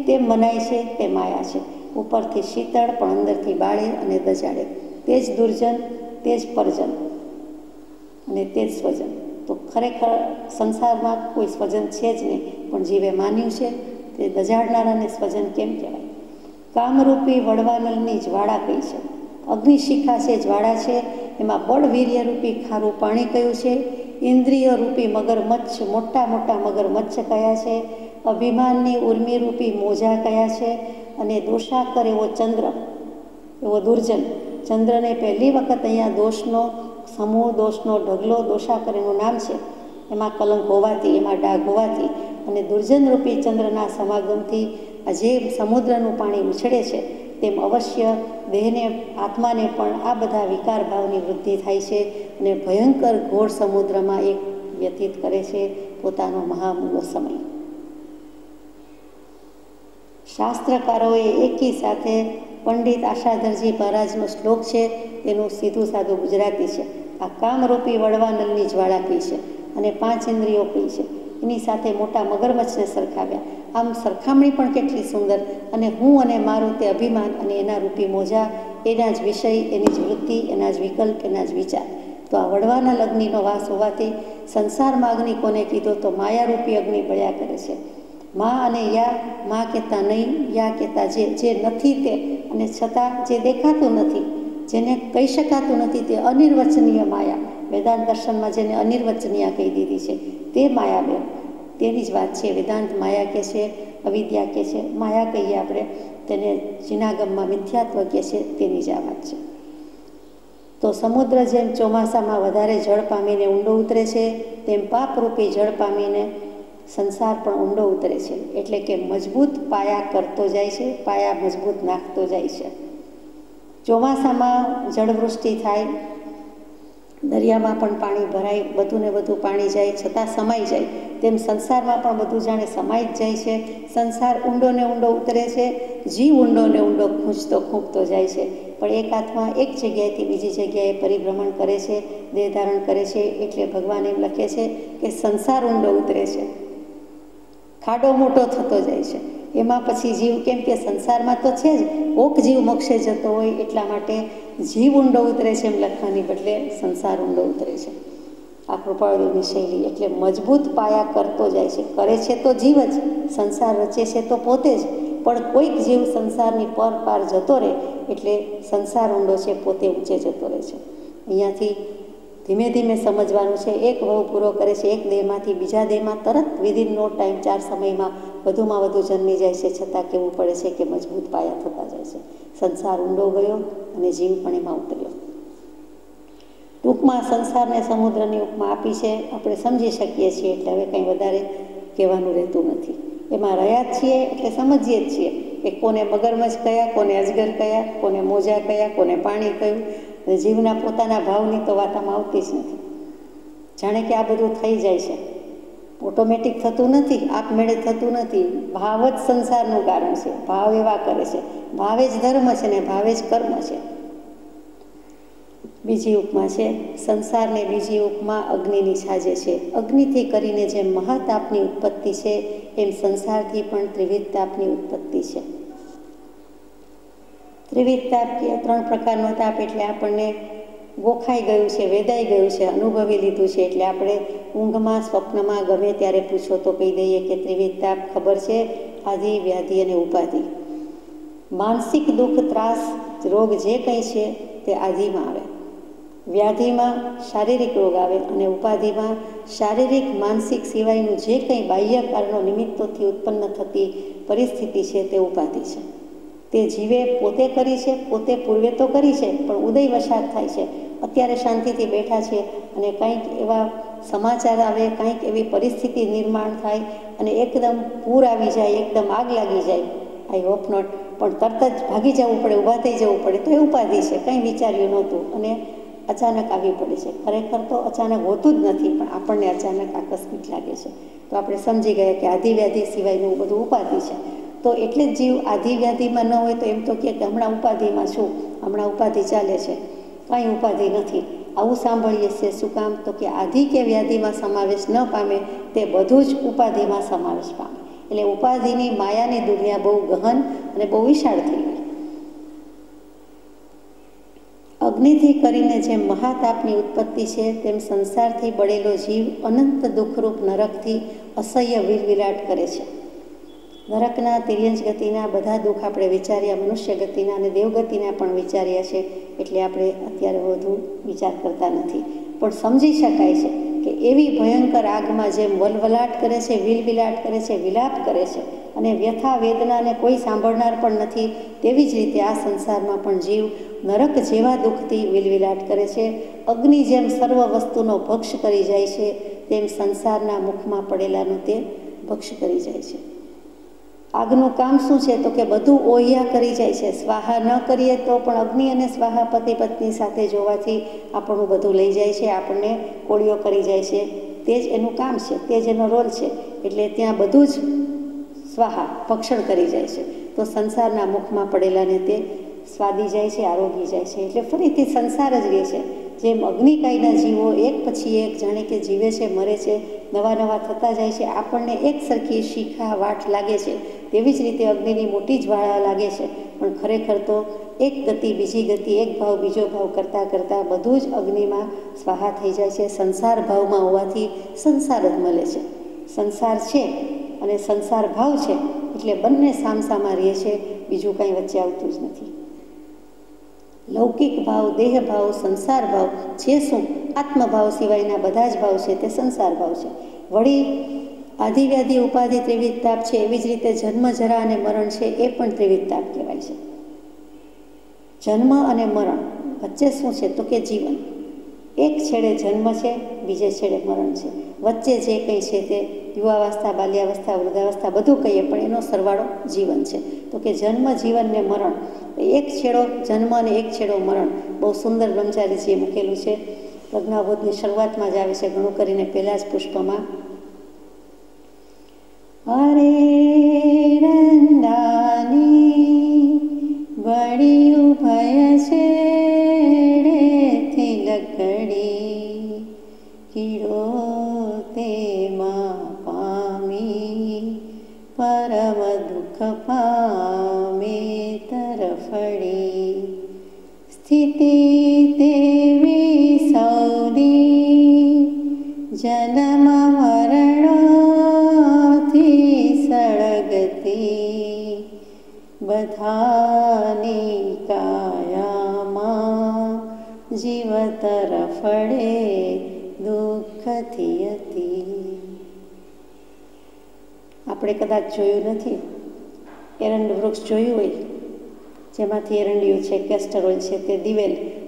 તે મનાય છે તે માયા છે. ઉપરથી શીતળ પણ અંદરથી બાળે અને દજાડે. તે જ દુર્જન, તે જ પરજન અને તે જ સ્વજન. તો ખરેખર સંસારમાં કોઈ સ્વજન છે જ નહીં, પણ જીવે માન્યું છે તે દજાડનારાને સ્વજન કેમ કહેવાય. કામરૂપી વડવાનલની જ્વાળા કઈ છે, અગ્નિશિખા છે, જ્વાળા છે. એમાં બળ વીર્યરૂપી ખારું પાણી કયું છે, ઇન્દ્રિય રૂપી મગરમચ્છ, મોટા મોટા મગરમચ્છ કયા છે, અભિમાનની ઉર્મિરૂપી મોજા કયા છે, અને દોષાકર એવો ચંદ્ર, એવો દુર્જન. ચંદ્રને પહેલી વખત અહીંયા દોષનો સમૂહ, દોષનો ઢગલો, દોષાકર એનું નામ છે. એમાં કલંક હોવાથી, એમાં ડાઘ હોવાથી, અને દુર્જનરૂપી ચંદ્રના સમાગમથી આ જે સમુદ્રનું પાણી ઉછળે છે, તેમ અવશ્ય દેહને, આત્માને પણ આ બધા વિકાર ભાવની વૃદ્ધિ થાય છે અને ભયંકર ઘોર સમુદ્રમાં એક વ્યતીત કરે છે પોતાનો મહામૂલો સમય. શાસ્ત્રકારોએ એકી સાથે પંડિત આશાધરજી મહારાજનો શ્લોક છે, તેનું સીધું સાધું ગુજરાતી છે. આ કામરૂપી વડવાનલની જ્વાળા કહી છે અને 5 ઇન્દ્રિયો કહી છે. એની સાથે મોટા મગરમચ્છને સરખાવ્યા. આમ સરખામણી પણ કેટલી સુંદર. અને હું અને મારું તે અભિમાન અને એના રૂપી મોજા, એના જ વિષય, એની જ વૃત્તિ, એના જ વિકલ્પ, એના જ વિચાર. તો આ વડવાનલ અગ્નિનો વાસ હોવાથી સંસારમાં અગ્નિ કોને કીધો, તો માયારૂપી અગ્નિ બળ્યા કરે છે. મા અને યા, મા કહેતા નહીં, યા કહેતા જે નથી તે, અને છતાં જે દેખાતું નથી, જેને કહી શકાતું નથી, તે અનિર્વચનીય માયા. વેદાંત દર્શનમાં જેને અનિર્વચનીય કહી દીધી છે તે માયાબેન, તેની જ વાત છે. વેદાંત માયા કહે છે, અવિદ્યા કહે છે, માયા કહીએ આપણે તેને, જીનાગમમાં મિથ્યાત્વ કહે છે, તેની જ આ વાત છે. તો સમુદ્ર જેમ ચોમાસામાં વધારે જળ પામીને ઊંડો ઉતરે છે, તેમ પાપરૂપી જળ પામીને સંસાર પણ ઊંડો ઉતરે છે. એટલે કે મજબૂત પાયા કરતો જાય છે, પાયા મજબૂત નાખતો જાય છે. ચોમાસામાં જળવૃષ્ટિ થાય, દરિયામાં પણ પાણી ભરાય, બધું ને બધું પાણી જાય છતાં સમાઈ જાય, તેમ સંસારમાં પણ બધું જાણે સમાઈ જ જાય છે. સંસાર ઊંડો ને ઊંડો ઉતરે છે, જીવ ઊંડો ને ઊંડો ખૂંચતો જાય છે, પણ એક આત્મા એક જગ્યાએથી બીજી જગ્યાએ પરિભ્રમણ કરે છે, દેહ ધારણ કરે છે. એટલે ભગવાન એમ લખે છે કે સંસાર ઊંડો ઉતરે છે, ખાડો મોટો થતો જાય છે. એમાં પછી જીવ, કેમ કે સંસારમાં તો છે જ, કોક જીવ મોક્ષે જતો હોય એટલા માટે જીવ ઊંડો ઉતરે છે એમ લખવાની બદલે સંસાર ઊંડો ઉતરે છે. આ કૃપાળુની શૈલી એટલે મજબૂત પાયા કરતો જાય છે. કરે છે તો જીવ જ, સંસાર રચે છે તો પોતે જ, પણ કોઈક જીવ સંસારની પાર જતો રહે એટલે સંસાર ઊંડો છે, પોતે ઊંચે જતો રહે છે. અહીંયાથી ધીમે ધીમે સમજવાનું છે. એક ભવ પૂરો કરે છે, એક દેહમાંથી બીજા દેહમાં તરત વિધિન નો ટાઈમ, 4 સમયમાં વધુમાં વધુ જન્મી જાય છે. છતાં કહેવું પડે છે કે મજબૂત પાયા થતા જાય છે. સંસાર ઊંડો ગયો અને જીવ પણ એમાં ઉતર્યો. ટૂંકમાં સંસારને સમુદ્રની ઉપમા આપી છે, આપણે સમજી શકીએ છીએ, એટલે હવે કંઈ વધારે કહેવાનું રહેતું નથી. એમાં રહ્યા જ છીએ એટલે સમજીએ જ છીએ કે કોને મગરમચ્છ કયા, કોને અજગર કયા, કોને મોજા કયા, કોને પાણી કયું. અને જીવના પોતાના ભાવની તો વાત આમાં આવતી જ નથી. જાણે કે આ બધું થઈ જાય છે, ઓટોમેટિક થતું નથી, આપમેળે થતું નથી. ભાવ જ સંસારનું કારણ છે. ભાવ એવા કરે છે, ભાવે જ ધર્મ છે ને ભાવે જ કર્મ છે. બીજી ઉપમા છે સંસારને, બીજી ઉપમા અગ્નિની સાજે છે. અગ્નિથી કરીને જેમ મહાતાપની ઉત્પત્તિ છે, એમ સંસારથી પણ ત્રિવિધ તાપની ઉત્પત્તિ છે. ત્રિવિધ તાપ કે 3 પ્રકારનો તાપ, એટલે આપણને ગોખાઈ ગયું છે, વેદાઈ ગયું છે, અનુભવી લીધું છે. એટલે આપણે ઊંઘમાં, સ્વપ્નમાં ગમે ત્યારે પૂછો તો કહી દઈએ કે ત્રિવિધ તાપ ખબર છે, આદિ, વ્યાધિ અને ઉપાધિ. માનસિક દુઃખ, ત્રાસ, રોગ જે કંઈ છે તે આધિમાં આવે. વ્યાધિમાં શારીરિક રોગ આવે અને ઉપાધિમાં શારીરિક, માનસિક સિવાયનું જે કંઈ બાહ્ય કારણો નિમિત્તોથી ઉત્પન્ન થતી પરિસ્થિતિ છે તે ઉપાધિ છે. તે જીવે પોતે કરી છે, પોતે પૂર્વે તો કરી છે, પણ ઉદય વસાત થાય છે. અત્યારે શાંતિથી બેઠા છે અને કંઈક એવા સમાચાર આવે, કંઈક એવી પરિસ્થિતિ નિર્માણ થાય અને એકદમ પૂર આવી જાય, એકદમ આગ લાગી જાય, આઈ હોપ નોટ, પણ તરત જ ભાગી જવું પડે, ઊભા થઈ જવું પડે, તો એ ઉપાધિ છે. કંઈ વિચાર્યું નહોતું અને અચાનક આવી પડે છે. ખરેખર તો અચાનક હોતું જ નથી, પણ આપણને અચાનક આકસ્મિક લાગે છે. તો આપણે સમજી ગયા કે આધિવ્યાધિ સિવાયનું બધું ઉપાધિ છે. તો એટલે જ જીવ આધિવ્યાધિમાં ન હોય તો એમ તો કહે કે હમણાં ઉપાધિમાં છું, હમણાં ઉપાધિ ચાલે છે. કાંઈ ઉપાધિ નથી. આવું સાંભળીએ છીએ. શું કામ? તો કે આધિ કે વ્યાધિમાં સમાવેશ ન પામે તે બધું જ ઉપાધિમાં સમાવેશ પામે. એટલે ઉપાધિની માયાની દુનિયા બહુ ગહન અને બહુ વિશાળ થઈ ગઈ. અગ્નિથી કરીને જેમ મહાતાપની ઉત્પત્તિ છે, તેમ સંસારથી બળેલો જીવ અનંત દુઃખરૂપ નરકથી અસહ્ય વિલવિલાટ કરે છે. નરકના, તિર્યંજ ગતિના બધા દુઃખ આપણે વિચાર્યા, મનુષ્ય ગતિના અને દેવગતિના પણ વિચાર્યા છે. એટલે આપણે અત્યારે વધુ વિચાર કરતા નથી, પણ સમજી શકાય છે કે એવી ભયંકર આગમાં જેમ વલવલાટ કરે છે, વિલવિલાટ કરે છે, વિલાપ કરે છે અને વ્યથા વેદનાને કોઈ સાંભળનાર પણ નથી, તેવી જ રીતે આ સંસારમાં પણ જીવ નરક જેવા દુઃખથી વિલવિલાટ કરે છે. અગ્નિ જેમ સર્વ વસ્તુનો ભક્ષ કરી જાય છે, તેમ સંસારના મુખમાં પડેલાનું તે ભક્ષ કરી જાય છે. આગનું કામ શું છે? તો કે બધું ઓહિયા કરી જાય છે. સ્વાહા ન કરીએ તો પણ અગ્નિ અને સ્વાહા પતિ પત્ની સાથે જોવાથી આપણું બધું લઈ જાય છે, આપણને કોળીઓ કરી જાય છે. તે જ એનું કામ છે, તે જ એનો રોલ છે. એટલે ત્યાં બધું જ સ્વાહા, ભક્ષણ કરી જાય છે. તો સંસારના મુખમાં પડેલાને તે સ્વાદી જાય છે, આરોગી જાય છે. એટલે ફરીથી સંસાર જ રહે છે. જેમ અગ્નિકાયના જીવો એક પછી એક જાણે કે જીવે છે, મરે છે, નવા નવા થતા જાય છે, આપણને એક સરખી શીખા વાટ લાગે છે. તેવી જ રીતે અગ્નિની મોટી જ્વાળા લાગે છે, પણ ખરેખર તો એક ગતિ બીજી ગતિ, એક ભાવ બીજો ભાવ કરતાં કરતાં બધું જ અગ્નિમાં સ્વાહા થઈ જાય છે. સંસાર ભાવમાં હોવાથી સંસાર જ મળે છે. સંસાર છે અને સંસાર ભાવ છે, એટલે બંને સામસામા રહે છે, બીજું કાંઈ વચ્ચે આવતું જ નથી. લૌકિક ભાવ, દેહ ભાવ, સંસાર ભાવ છે શું? આત્મભાવ સિવાયના બધા જ ભાવ છે તે સંસાર ભાવ છે. વળી આધિવ્યાધિ, ઉપાધિ ત્રિવિધ તાપ છે. એવી જ રીતે જન્મ, જરા અને મરણ છે, એ પણ ત્રિવિધ તાપ કહેવાય છે. જન્મ અને મરણ વચ્ચે શું છે? તો કે જીવન. એક છેડે જન્મ છે, બીજે છેડે મરણ છે. વચ્ચે જે કંઈ છે તે યુવાવસ્થા, બાલ્યાવસ્થા, વૃદ્ધાવસ્થા બધું કહીએ, પણ એનો સરવાળો જીવન છે. તો કે જન્મ, જીવન ને મરણ, એક છેડો જન્મ અને એક છેડો મરણ. બહુ સુંદર બ્રહ્મચારીજીએ મૂકેલું છે. પ્રજ્ઞાબોધની શરૂઆતમાં જ આવે છે, ઘણું કરીને પહેલાં જ પુષ્પમાં. અરે રંદાની બળિયું ભય છેડેથી લકડી કીડો તેમાં પામી પરમ દુઃખ પામે તરફડી સ્થિતિ તેવી સૌદી જન્મ મરણોથી સળગતી બધાની કાયામાં જીવ તરફડે દુઃખથી હતી. આપણે કદાચ જોયું નથી, એરંડ વૃક્ષ જોયું હોય જેમાંથી એરંડિયું છે, કેસ્ટર ઓઇલ છે,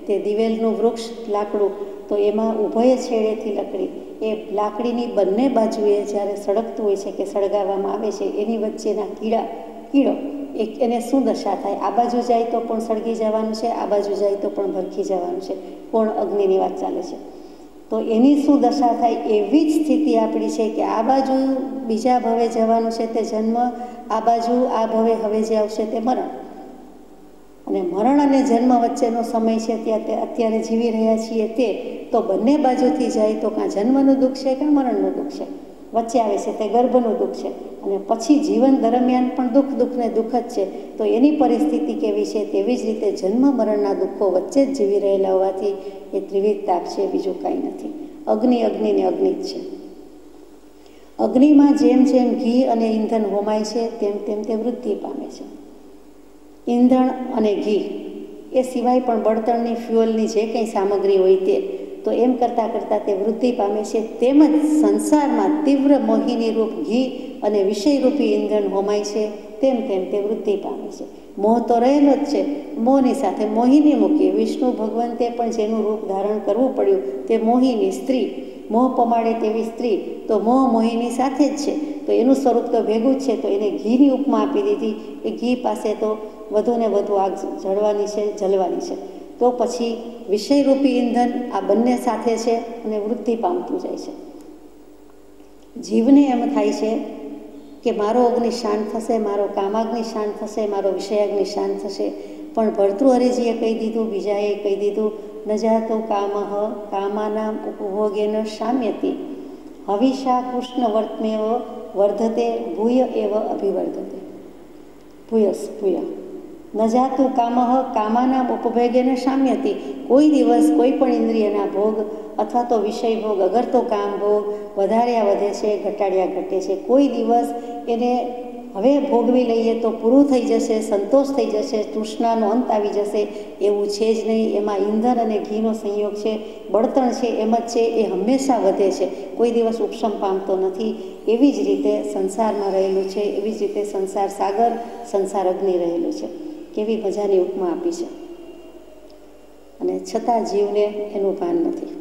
તે દિવેલનું વૃક્ષ લાકડું, તો એમાં ઉભય છેડેથી લકડી, એ લાકડીની બંને બાજુએ જ્યારે સળગતું હોય છે કે સળગાવવામાં આવે છે, એની વચ્ચેના કીડો એને શું દશા થાય? આ બાજુ જાય તો પણ સળગી જવાનું છે, આ બાજુ જાય તો પણ ભરખી જવાનું છે. કોણ અગ્નિની વાત ચાલે છે, તો એની શું દશા થાય? એવી જ સ્થિતિ આપણી છે કે આ બાજુ બીજા ભવે જવાનું છે તે જન્મ, આ બાજુ આ ભવે હવે જે આવશે તે મરણ. અને મરણ અને જન્મ વચ્ચેનો સમય છે, અત્યારે જીવી રહ્યા છીએ તે, તો બંને બાજુથી જાય તો કાં જન્મનું દુઃખ છે કાં મરણનું દુઃખ છે, વચ્ચે આવે છે તે ગર્ભનું દુઃખ છે, અને પછી જીવન દરમિયાન પણ દુઃખ ને દુઃખ જ છે. તો એની પરિસ્થિતિ કેવી છે? તેવી જ રીતે જન્મ મરણના દુઃખો વચ્ચે જ જીવી રહેલા હોવાથી એ ત્રિવિધ તાપ છે, બીજું કાંઈ નથી. અગ્નિ ને અગ્નિ જ છે. અગ્નિમાં જેમ જેમ ઘી અને ઈંધણ હોમાય છે તેમ તેમ તે વૃદ્ધિ પામે છે. ઈંધણ અને ઘી એ સિવાય પણ બળતણની ફ્યુઅલની જે કંઈ સામગ્રી હોય તે, તો એમ કરતાં તે વૃદ્ધિ પામે છે. તેમજ સંસારમાં તીવ્ર મોહિની રૂપ ઘી અને વિષયરૂપી ઈંધણ હોમાય છે તેમ તે વૃદ્ધિ પામે છે. મોહ તો રહેલો જ છે, મોહની સાથે મોહિની મૂકી. વિષ્ણુ ભગવંતે પણ જેનું રૂપ ધારણ કરવું પડ્યું તે મોહિની સ્ત્રી, મોહ પમાડે તેવી સ્ત્રી, તો મોહ મોહિની સાથે જ છે, તો એનું સ્વરૂપ તો ભેગું જ છે. તો એને ઘીની ઉપમા આપી દીધી કે ઘી પાસે તો વધુ ને વધુ આગ જલવાની છે. તો પછી વિષયરૂપી ઈંધણ આ બંને સાથે છે અને વૃદ્ધિ પામતું જાય છે. જીવને એમ થાય છે કે મારો અગ્નિ શાંત થશે, મારો કામાગ્નિ શાંત થશે, મારો વિષયાગ્નિ શાંત થશે. પણ ભર્તૃહરિજીએ કહી દીધું, બીજાએ કહી દીધું, ન જાતો કામઃ કામાનામ ઉપભોગેન શામ્યતિ હવિષા કૃષ્ણ વર્તમેવ વર્ધતે ભૂય એવ અભિવર્ધતે. ભૂય ન જાતું કામઃ કામાનામ ઉપભોગેન શામ્યતિ. કોઈ દિવસ કોઈ પણ ઇન્દ્રિયના ભોગ અથવા તો વિષય ભોગ, અગર તો કામ ભોગ વધાર્યા વધે છે, ઘટાડ્યા ઘટે છે. કોઈ દિવસ એને હવે ભોગવી લઈએ તો પૂરું થઈ જશે, સંતોષ થઈ જશે, તૃષ્ણાનો અંત આવી જશે, એવું છે જ નહીં. એમાં ઈંધણ અને ઘીનો સંયોગ છે, બળતણ છે એમ જ છે, એ હંમેશા વધે છે, કોઈ દિવસ ઉપશમ પામતો નથી. એવી જ રીતે સંસારમાં રહેલું છે, એવી જ રીતે સંસાર સાગર, સંસાર અગ્નિ રહેલું છે. કેવી મજાની ઉપમા આપી છે, અને છતાં જીવને એનું ભાન નથી.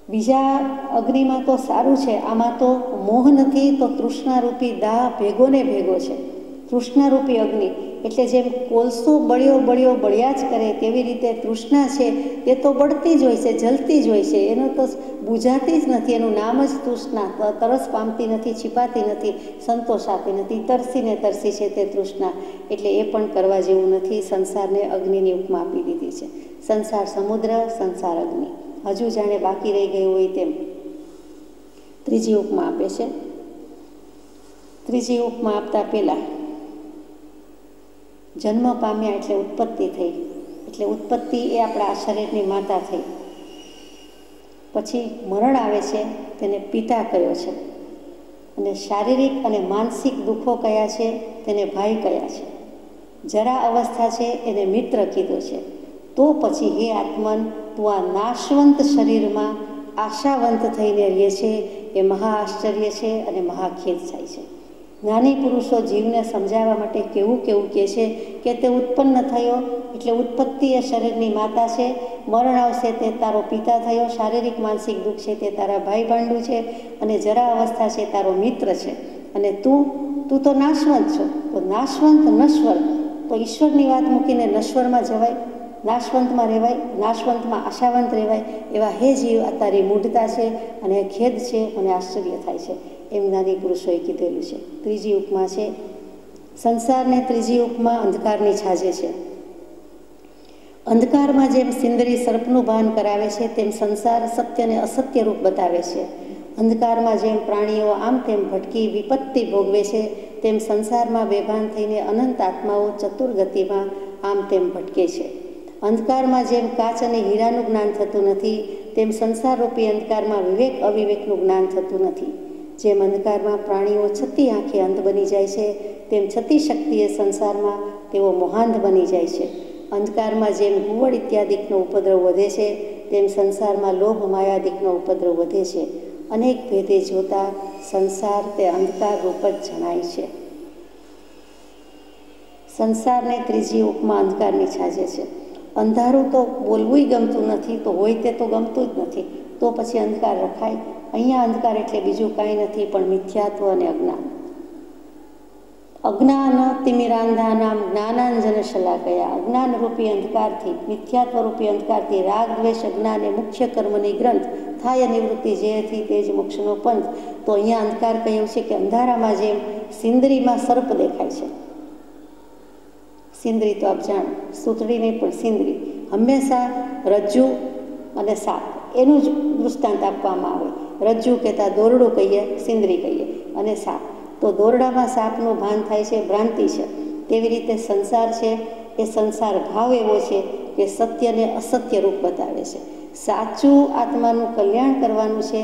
બીજા અગ્નિમાં તો સારું છે, આમાં તો મોહ નથી, તો તૃષ્ણારૂપી દાહ ભેગો ને ભેગો છે. તૃષ્ણારૂપી અગ્નિ એટલે જેમ કોલસો બળ્યા જ કરે, તેવી રીતે તૃષ્ણા છે એ તો બળતી જ હોય છે, જલતી જ હોય છે, એનો તો બુઝાતી જ નથી. એનું નામ જ તૃષ્ણા. તરસ પામતી નથી, छिपाતી નથી, સંતોષાતી નથી, તરસી છે તે તૃષ્ણા. એટલે એ પણ કરવા જેવું નથી. સંસારને અગ્નિની ઉપમા આપી દીધી છે. સંસાર સમુદ્ર, સંસાર અગ્નિ. હજુ જાણે બાકી રહી ગયું હોય તેમ ત્રીજી ઉપમા આપે છે. ત્રીજી ઉપમા આપતા પહેલાં જન્મ પામ્યા એટલે ઉત્પત્તિ થઈ, એટલે ઉત્પત્તિ એ આપણા આ શરીરની માતા થઈ. પછી મરણ આવે છે, તેને પિતા કયો છે, અને શારીરિક અને માનસિક દુઃખો કયા છે તેને ભાઈ કયા છે. જરા અવસ્થા છે એને મિત્ર કીધો છે. તો પછી હે આત્મન, તું આ નાશવંત શરીરમાં આશાવંત થઈને રહે છે, એ મહા આશ્ચર્ય છે અને મહાખેદ થાય છે. જ્ઞાની પુરુષો જીવને સમજાવવા માટે કેવું કહે છે કે તે ઉત્પન્ન થયો એટલે ઉત્પત્તિ એ શરીરની માતા છે, મરણ આવશે તે તારો પિતા થયો, શારીરિક માનસિક દુઃખ છે તે તારા ભાઈ ભાંડું છે, અને જરા અવસ્થા છે તારો મિત્ર છે, અને તું તો નાશવંત છો. તો નાશવંત નશ્વર, તો ઈશ્વરની વાત મૂકીને નશ્વરમાં જવાય? નાશવંતમાં રહેવાય, નાશવંતમાં આશાવંત રહેવાય, એવા હે જીવ આ તારી મૂઢતા છે અને ખેદ છે, મને આશ્ચર્ય થાય છે, એમ જ્ઞાની પુરુષોએ કીધેલું છે. ત્રીજી ઉપમા છે, સંસારને ત્રીજી ઉપમા અંધકારની છાજે છે. અંધકારમાં જેમ સિંદરી સર્પનું ભાન કરાવે છે, તેમ સંસાર સત્યને અસત્ય રૂપ બતાવે છે. અંધકારમાં જેમ પ્રાણીઓ આમ તેમ ભટકી વિપત્તિ ભોગવે છે, તેમ સંસારમાં બેભાન થઈને અનંત આત્માઓ ચતુર ગતિમાં આમ તેમ ભટકે છે. અંધકારમાં જેમ કાચ અને હીરાનું જ્ઞાન થતું નથી, તેમ સંસારરૂપી અંધકારમાં વિવેક અવિવેકનું જ્ઞાન થતું નથી. જેમ અંધકારમાં પ્રાણીઓ છતી આંખે અંધ બની જાય છે, તેમ છતી શક્તિએ સંસારમાં તેઓ મોહાંધ બની જાય છે. અંધકારમાં જેમ ઘુવડ ઇત્યાદિકનો ઉપદ્રવ વધે છે, તેમ સંસારમાં લોભ માયાદિકનો ઉપદ્રવ વધે છે. અનેક ભેદે જોતા સંસાર તે અંધકાર રૂપ જ જણાય છે. સંસારને ત્રીજી ઉપમા અંધકારની છાજે છે. અંધારું તો બોલવુંય ગમતું નથી, તો હોય તે તો ગમતું જ નથી, તો પછી અંધકાર રખાય. અહીંયા અંધકાર એટલે બીજું કાંઈ નથી પણ મિથ્યાત્વ અને અજ્ઞાન. અજ્ઞાન તિમિરાંધાનામ જ્ઞાનાંજન શલાકયા. અજ્ઞાનરૂપી અંધકારથી, મિથ્યાત્વરૂપી અંધકારથી રાગ દ્વેષ અજ્ઞાન એ મુખ્ય કર્મની ગ્રંથ થાય નિવૃત્તિ જેથી તે જ મોક્ષનો પંથ. તો અહીંયા અંધકાર કહ્યું છે કે અંધારામાં જેમ સિંદરીમાં સર્પ દેખાય છે. સિંદરી તો આપ જાણો, સૂતળી નહીં પણ સિંદરી હંમેશા રજ્જુ અને સાપ એનું જ દૃષ્ટાંત આપવામાં આવે. રજ્જુ કહેતા દોરડું કહીએ, સિંદરી કહીએ, અને સાપ. તો દોરડામાં સાપનું ભાન થાય છે, ભ્રાંતિ છે. તેવી રીતે સંસાર છે એ સંસાર ભાવ એવો છે કે સત્યને અસત્ય રૂપ બતાવે છે. સાચું આત્માનું કલ્યાણ કરવાનું છે,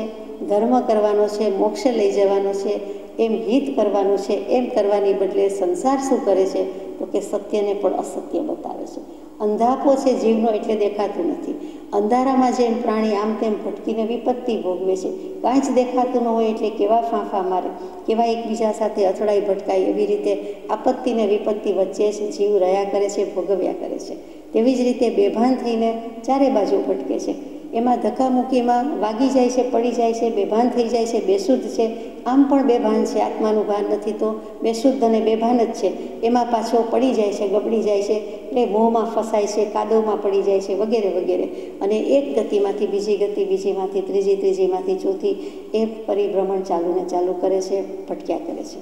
ધર્મ કરવાનો છે, મોક્ષ લઈ જવાનો છે, એમ હિત કરવાનું છે, એમ કરવાની બદલે સંસાર શું કરે છે તો કે સત્યને પણ અસત્ય બતાવે છે. અંધાપો છે જીવનો એટલે દેખાતું નથી. અંધારામાં જેમ પ્રાણી આમ તેમ ભટકીને વિપત્તિ ભોગવે છે, કાંઈ જ દેખાતું ન હોય એટલે કેવા ફાંફા મારે, કેવા એકબીજા સાથે અથડાઈ ભટકાય, એવી રીતે આપત્તિને વિપત્તિ વચ્ચે જ જીવ રહ્યા કરે છે, ભોગવ્યા કરે છે. તેવી જ રીતે બેભાન થઈને ચારે બાજુ ભટકે છે. એમાં ધક્કામુક્કીમાં વાગી જાય છે, પડી જાય છે, બેભાન થઈ જાય છે, બેશુદ્ધ છે, આમ પણ બેભાન છે, આત્માનું ભાન નથી તો બેશુદ્ધ અને બેભાન જ છે. એમાં પાછો પડી જાય છે, ગબડી જાય છે, એટલે મોહમાં ફસાય છે, કાદવમાં પડી જાય છે, વગેરે વગેરે. અને એક ગતિમાંથી બીજી ગતિ, બીજીમાંથી ત્રીજી, ત્રીજીમાંથી ચોથી, એ પરિભ્રમણ ચાલુને ચાલુ કરે છે, ભટક્યા કરે છે.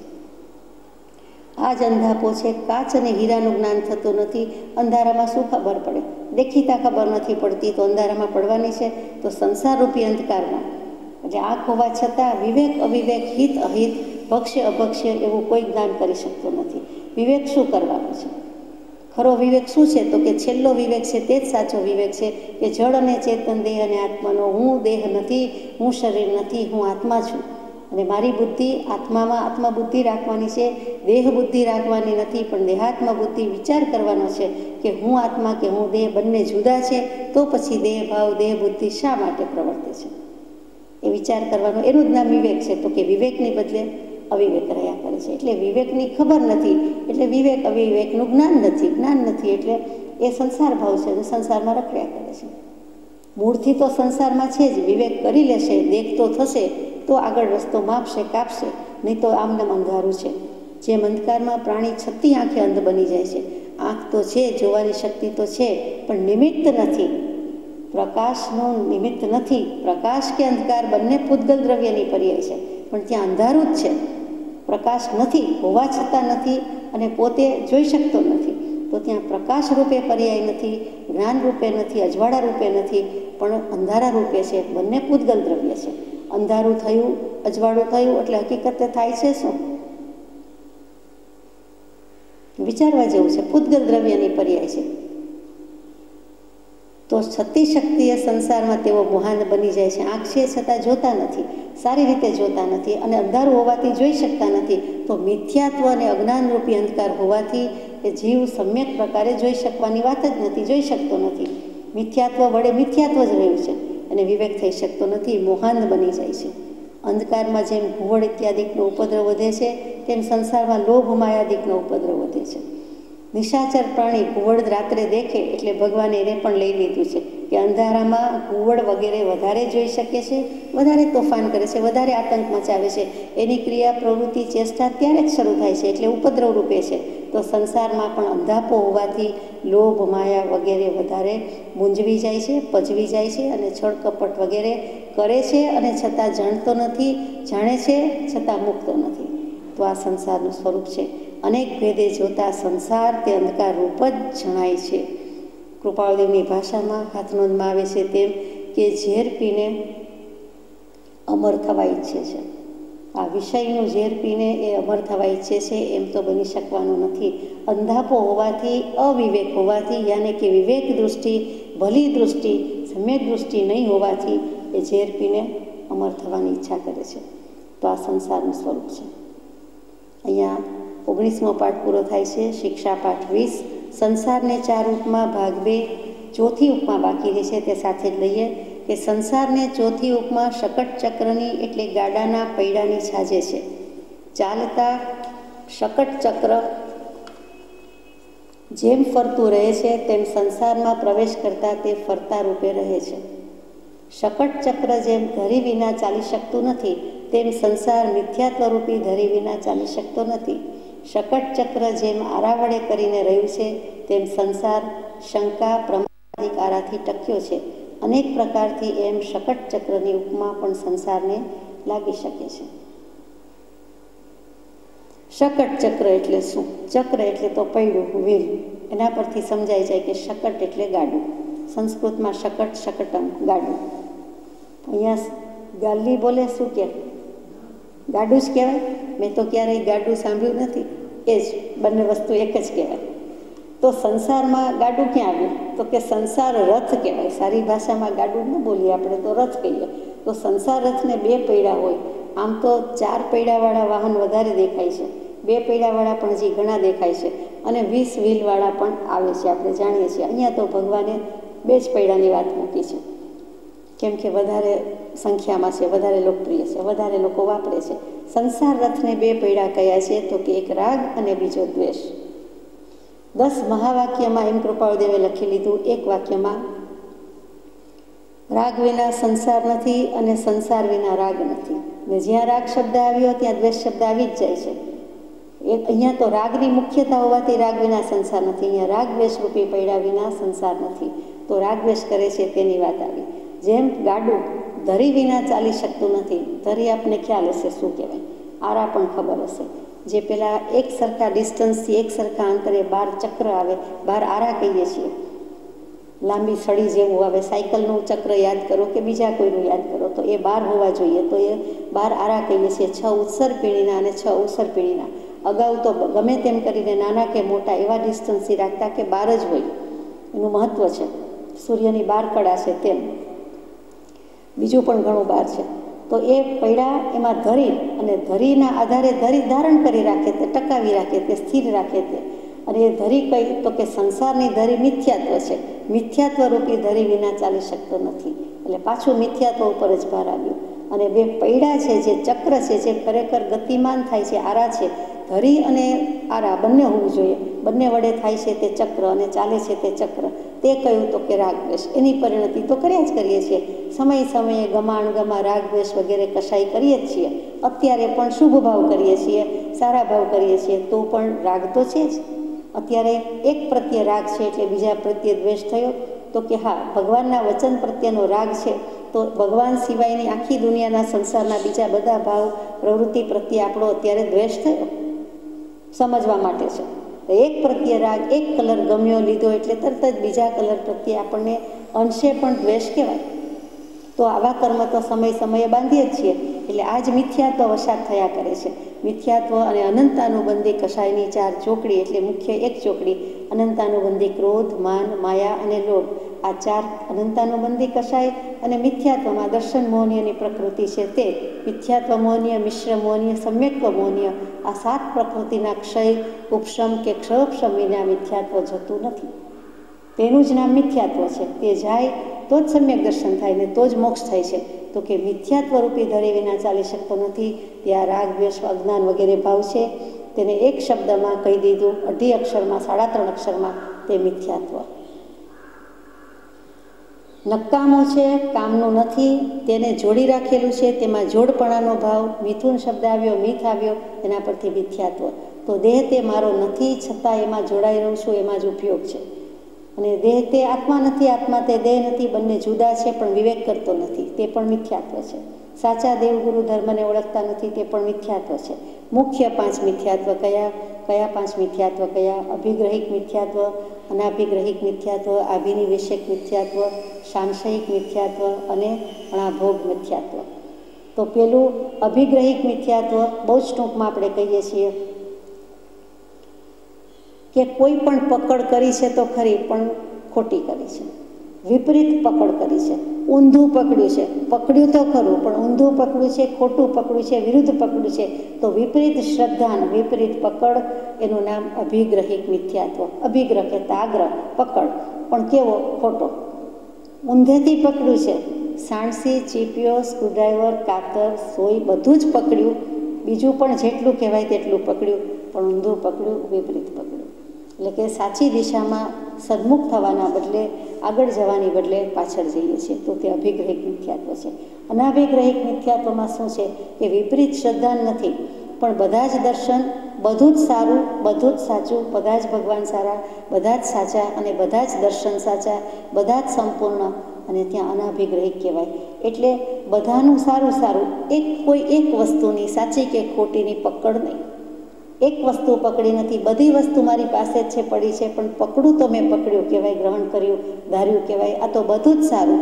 આ જ અંધાપો છે. કાચ અને હીરાનું જ્ઞાન થતું નથી. અંધારામાં શું ખબર પડે? દેખીતા ખબર નથી પડતી, તો અંધારામાં પડવાની છે. તો સંસારરૂપી અંધકારમાં એટલે આંખ હોવા છતાં વિવેક અવિવેક, હિત અહિત, ભક્ષ્ય અભક્ષ્ય એવું કોઈ જ્ઞાન કરી શકતો નથી. વિવેક શું કરવાનો છે? ખરો વિવેક શું છે તો કે છેલ્લો વિવેક છે તે જ સાચો વિવેક છે કે જળ અને ચેતન દેહ અને આત્માનો હું દેહ નથી, હું શરીર નથી, હું આત્મા છું. અને મારી બુદ્ધિ આત્મામાં આત્મા બુદ્ધિ રાખવાની છે, દેહ બુદ્ધિ રાખવાની નથી. પણ દેહાત્મા બુદ્ધિ વિચાર કરવાનો છે કે હું આત્મા કે હું દેહ બંને જુદા છે, તો પછી દેહ ભાવ, દેહ બુદ્ધિ શા માટે પ્રવર્તે છે એ વિચાર કરવાનો. એનું જ નામ વિવેક છે. તો કે વિવેકની બદલે અવિવેક રહ્યા કરે છે. એટલે વિવેકની ખબર નથી એટલે વિવેક અવિવેકનું જ્ઞાન નથી. જ્ઞાન નથી એટલે એ સંસાર ભાવ છે, તો સંસારમાં રખડ્યા કરે છે. મૂળથી તો સંસારમાં છે જ. વિવેક કરી લેશે, દેખતો થશે તો આગળ રસ્તો માપશે, કાપશે, નહીં તો આમને અંધારું છે. જેમ અંધકારમાં પ્રાણી છતી આંખે અંધ બની જાય છે. આંખ તો છે, જોવાની શક્તિ તો છે, પણ નિમિત્ત નથી, પ્રકાશનું નિમિત્ત નથી. પ્રકાશ કે અંધકાર બંને પૂતગલ દ્રવ્યની પર્યાય છે, પણ ત્યાં અંધારું જ છે. પ્રકાશ નથી, હોવા છતાં નથી, અને પોતે જોઈ શકતો નથી. તો ત્યાં પ્રકાશ રૂપે પર્યાય નથી, જ્ઞાન રૂપે નથી, અજવાળા રૂપે નથી, પણ અંધારા રૂપે છે. બંને પૂતગલ દ્રવ્ય છે. અંધારું થયું, અજવાળું થયું એટલે હકીકતે થાય છે શું? વિચારવા જેવું છે. પૂતગલ દ્રવ્યની પર્યાય છે. તો છતી શક્તિએ સંસારમાં તેઓ મોહાન બની જાય છે. આંખ છે છતાં જોતા નથી, સારી રીતે જોતા નથી, અને અંધારું હોવાથી જોઈ શકતા નથી. તો મિથ્યાત્વ અને અજ્ઞાનરૂપી અંધકાર હોવાથી એ જીવ સમ્યક પ્રકારે જોઈ શકવાની વાત જ નથી, જોઈ શકતો નથી. મિથ્યાત્વ વડે મિથ્યાત્વ જ રહ્યું છે અને વિવેક થઈ શકતો નથી, મોહાન બની જાય છે. અંધકારમાં જેમ ઘુવડ ઇત્યાદિકનો ઉપદ્રવ વધે છે, તેમ સંસારમાં લોભ માયાદિકનો ઉપદ્રવ વધે છે. નિશાચર પ્રાણી ઘુવડ રાત્રે દેખે એટલે ભગવાને એને પણ લઈ લીધું છે કે અંધારામાં ઘુવડ વગેરે વધારે જોઈ શકે છે, વધારે તોફાન કરે છે, વધારે આતંક મચાવે છે. એની ક્રિયા પ્રવૃત્તિ ચેષ્ટા ત્યારે જ શરૂ થાય છે એટલે ઉપદ્રવ રૂપે છે. તો સંસારમાં પણ અંધાપો હોવાથી લોભ માયા વગેરે વધારે મૂંઝવી જાય છે, પજવી જાય છે અને છળ કપટ વગેરે કરે છે અને છતાં જાણતો નથી, જાણે છે છતાં મૂકતો નથી. તો આ સંસારનું સ્વરૂપ છે. અનેક ભેદે જોતા સંસાર તે અંધકાર રૂપ જ જણાય છે. કૃપાળદેવની ભાષામાં હાથનોંધમાં આવે છે તેમ કે ઝેર પીને અમર થવા ઈચ્છે છે. આ વિષયનું ઝેર પીને એ અમર થવા ઈચ્છે છે એમ તો બની શકવાનું નથી. અંધાપો હોવાથી, અવિવેક હોવાથી, યાને કે વિવેક દૃષ્ટિ, ભલી દૃષ્ટિ, સમ્યક દૃષ્ટિ નહીં હોવાથી એ ઝેર પીને અમર થવાની ઈચ્છા કરે છે. તો આ સંસારનું સ્વરૂપ છે. અહીંયા 19મો પાઠ પૂરો થાય છે. શિક્ષા પાઠ 20. સંસારને 4 ઉપમા ભાગ 2. ચોથી ઉપમા બાકી રહે છે તે સાથે જ લઈએ કે સંસારને ચોથી ઉપમા શકટ ચક્રની એટલે ગાડાના પૈડાની છાજે છે. ચાલતા શકટ ચક્ર જેમ ફરતું રહે છે તેમ સંસારમાં પ્રવેશ કરતા તે ફરતા રૂપે રહે છે. શકટ ચક્ર જેમ ધરી વિના ચાલી શકતું નથી તેમ સંસાર મિથ્યાત્વરૂપી ધરી વિના ચાલી શકતો નથી. શકટ ચક્ર જેમ આરા વડે કરીને રહ્યું છે તેમ સંસાર શંકા પ્રમાદિક આરાથી ટક્યો છે. અનેક પ્રકારથી એમ શકટ ચક્રની ઉપમા પણ સંસારને લાગી શકે છે. શકટ ચક્ર એટલે શું? ચક્ર એટલે તો પૈડું, વ્હીલ. એના પરથી સમજાઈ જાય કે શકટ એટલે ગાડું. સંસ્કૃતમાં શકટ, શકટમ, ગાડું. અહીંયા ગાલ્લી બોલે શું કે ગાડું જ કહેવાય. મેં તો ક્યારેય ગાડું સાંભળ્યું નથી. એ જ બંને વસ્તુ એક જ કહેવાય. તો સંસારમાં ગાડું ક્યાં આવ્યું? તો કે સંસાર રથ કહેવાય. સારી ભાષામાં ગાડું ન બોલીએ આપણે, તો રથ કહીએ. તો સંસાર રથને 2 પૈડા હોય. આમ તો 4 પૈડાવાળા વાહન વધારે દેખાય છે, 2 પૈડાવાળા પણ હજી ઘણા દેખાય છે અને 20 વ્હીલવાળા પણ આવે છે, આપણે જાણીએ છીએ. અહીંયા તો ભગવાને 2 જ પૈડાની વાત મૂકી છે, કેમ કે વધારે સંખ્યામાં છે, વધારે લોકપ્રિય છે, વધારે લોકો વાપરે છે. સંસાર રથને 2 પૈડા કયા છે? તો કે એક રાગ અને બીજો દ્વેષ. 10 મહાવાક્યમાં એમ કૃપાળદેવે લખી લીધું. એક વાક્યમાં રાગ વિના સંસાર નથી અને સંસાર વિના રાગ નથી. ને જ્યાં રાગ શબ્દ આવ્યો ત્યાં દ્વેષ શબ્દ આવી જ જાય છે. અહીંયા તો રાગની મુખ્યતા હોવાથી રાગ વિના સંસાર નથી. અહીંયા રાગ દ્વેષ રૂપી પૈડા વિના સંસાર નથી. તો રાગ દ્વેષ કરે છે તેની વાત આવી. જેમ ગાડું ધરી વિના ચાલી શકતું નથી. ધરી આપને ખ્યાલ હશે શું કહેવાય, આરા પણ ખબર હશે. જે પેલા એક સરખા ડિસ્ટન્સથી એક સરખા અંતરે 12 ચક્ર આવે, 12 આરા કહીએ છીએ. લાંબી સળી જેવું આવે. સાયકલનું ચક્ર યાદ કરો કે બીજા કોઈનું યાદ કરો તો એ 12 હોવા જોઈએ. તો એ 12 આરા કહીએ છીએ. 6 ઉત્સર પીણીના અને 6 અવસર પીણીના. અગાઉ તો ગમે તેમ કરીને નાના કે મોટા એવા ડિસ્ટન્સથી રાખતા કે 12 જ હોય. એનું મહત્ત્વ છે. સૂર્યની 12 કળા છે તેમ બીજું પણ ઘણું 12 છે. તો એ પૈડા એમાં ધરી અને ધરીના આધારે ધરી ધારણ કરી રાખે, તે ટકાવી રાખે, તે સ્થિર રાખે તે. અને એ ધરી કઈ? તો કે સંસારની ધરી મિથ્યાત્વ છે. મિથ્યાત્વ રૂપી ધરી વિના ચાલી શકતો નથી. એટલે પાછું મિથ્યાત્વ ઉપર જ ભાર આવ્યો. અને 2 પૈડા છે, જે ચક્ર છે, જે ખરેખર ગતિમાન થાય છે, આરા છે. ધરી અને આરા બંને હોવું જોઈએ. બંને વડે થાય છે તે ચક્ર અને ચાલે છે તે ચક્ર. તે કહ્યું તો કે રાગ દ્વેષ. એની પરિણતિ તો કર્યા જ કરીએ છીએ. સમયે સમયે ગમા અણગમા રાગ દ્વેષ વગેરે કશાઈ કરીએ જ છીએ. અત્યારે પણ શુભ ભાવ કરીએ છીએ, સારા ભાવ કરીએ છીએ, તો પણ રાગ તો છે જ. અત્યારે એક પ્રત્યે રાગ છે એટલે બીજા પ્રત્યે દ્વેષ થયો. તો કે હા, ભગવાનના વચન પ્રત્યેનો રાગ છે તો ભગવાન સિવાયની આખી દુનિયાના સંસારના બીજા બધા ભાવ પ્રવૃત્તિ પ્રત્યે આપણો અત્યારે દ્વેષ થયો. સમજવા માટે છે. એક પ્રત્યે રાગ, એક કલર ગમ્યો લીધો એટલે તરત જ બીજા કલર પ્રત્યે આપણને અંશે પણ દ્વેષ કહેવાય. તો આવા કર્મ તો સમય સમયે બાંધીએ જ છીએ. એટલે આ જ મિથ્યાત્વ વશાત થયા કરે છે. મિથ્યાત્વ અને અનંતાનુબંધી કષાયની 4 ચોકડી એટલે મુખ્ય એક ચોકડી અનંતાનુબંધી ક્રોધ, માન, માયા અને લોભ. આ 4 અનંતાનુબંધી કષાય અને મિથ્યાત્વમાં દર્શન મોહનીયની પ્રકૃતિ છે તે. મિથ્યાત્વ મોહનીય, મિશ્ર મોહનીય, સમ્યક્ત્વ મોહનીય. આ 7 પ્રકૃતિના ક્ષય, ઉપશમ કે ક્ષયોપશમ વિના મિથ્યાત્વ જતું નથી. તેનું જ નામ મિથ્યાત્વ છે. તે જાય તો જ સમ્યક દર્શન થાય ને તો જ મોક્ષ થાય છે. તો કે મિથ્યાત્વ રૂપી ધરી વિના ચાલી શકતો નથી. ત્યાં રાગ, દ્વેષ, અજ્ઞાન વગેરે ભાવ છે. તેને એક શબ્દમાં કહી દીધું, 2.5 અક્ષરમાં, 3.5 અક્ષરમાં, તે મિથ્યાત્વ. નકામો છે, કામનું નથી, તેને જોડી રાખેલું છે, તેમાં જોડપણાનો ભાવ. મિથુન શબ્દ આવ્યો, મિથ આવ્યો, એના પરથી મિથ્યાત્વ. તો દેહ તે મારો નથી, છતાં એમાં જોડાઈ રહું છું, એમાં જ ઉપયોગ છે. અને દેહ તે આત્મા નથી, આત્મા તે દેહ નથી, બંને જુદા છે પણ વિવેક કરતો નથી, તે પણ મિથ્યાત્વ છે. સાચા દેવગુરુ ધર્મને ઓળખતા નથી, તે પણ મિથ્યાત્વ છે. મુખ્ય 5 મિથ્યાત્વ કયા? 5 મિથ્યાત્વ કયા? અભિગ્રહિક મિથ્યાત્વ, અનાભિગ્રહિક મિથ્યાત્વ, આભિનિવેશક મિથ્યાત્વ, સાંશયિક મિથ્યાત્વ અને અણાભોગ મિથ્યાત્વ. તો પેલું અભિગ્રહિક મિથ્યાત્વ બહુ જ ટૂંકમાં આપણે કહીએ છીએ કે કોઈ પણ પકડ કરી છે તો ખરી, પણ ખોટી કરી છે. વિપરીત પકડ કરી છે, ઊંધું પકડ્યું છે. પકડ્યું તો ખરું, પણ ઊંધું પકડ્યું છે, ખોટું પકડ્યું છે, વિરુદ્ધ પકડ્યું છે. તો વિપરીત શ્રદ્ધા, વિપરીત પકડ, એનું નામ અભિગ્રહિક મિથ્યાત્વ. અભિગ્રહ કે આગ્રહ, પકડ, પણ કેવો? ખોટો. ઊંધેથી પકડ્યું છે, સાણસી, ચીપિયો, સ્ક્રૂડ્રાઈવર, કાતર, સોય બધું જ પકડ્યું, બીજું પણ જેટલું કહેવાય તેટલું પકડ્યું, પણ ઊંધું પકડ્યું, વિપરીત પકડ્યું. એટલે કે સાચી દિશામાં સન્મુખ થવાના બદલે, આગળ જવાની બદલે પાછળ જઈએ છીએ, તો તે અભિગ્રહિક મિથ્યાત્વ છે. અનાભિગ્રહિક મિથ્યાત્વમાં શું છે કે વિપરીત શ્રદ્ધા નથી, પણ બધા જ દર્શન, બધું જ સારું, બધું જ સાચું, બધા જ ભગવાન સારા, બધા જ સાચા અને બધા જ દર્શન સાચા, બધા જ સંપૂર્ણ, અને ત્યાં અનાભિગ્રહિક કહેવાય. એટલે બધાનું સારું સારું, કોઈ એક વસ્તુની સાચી કે ખોટીની પકડ નહીં. એક વસ્તુ પકડી નથી, બધી વસ્તુ મારી પાસે જ છે, પડી છે, પણ પકડું તો મેં પકડ્યું કહેવાય, ગ્રહણ કર્યું, ધાર્યું કહેવાય. આ તો બધું જ સારું,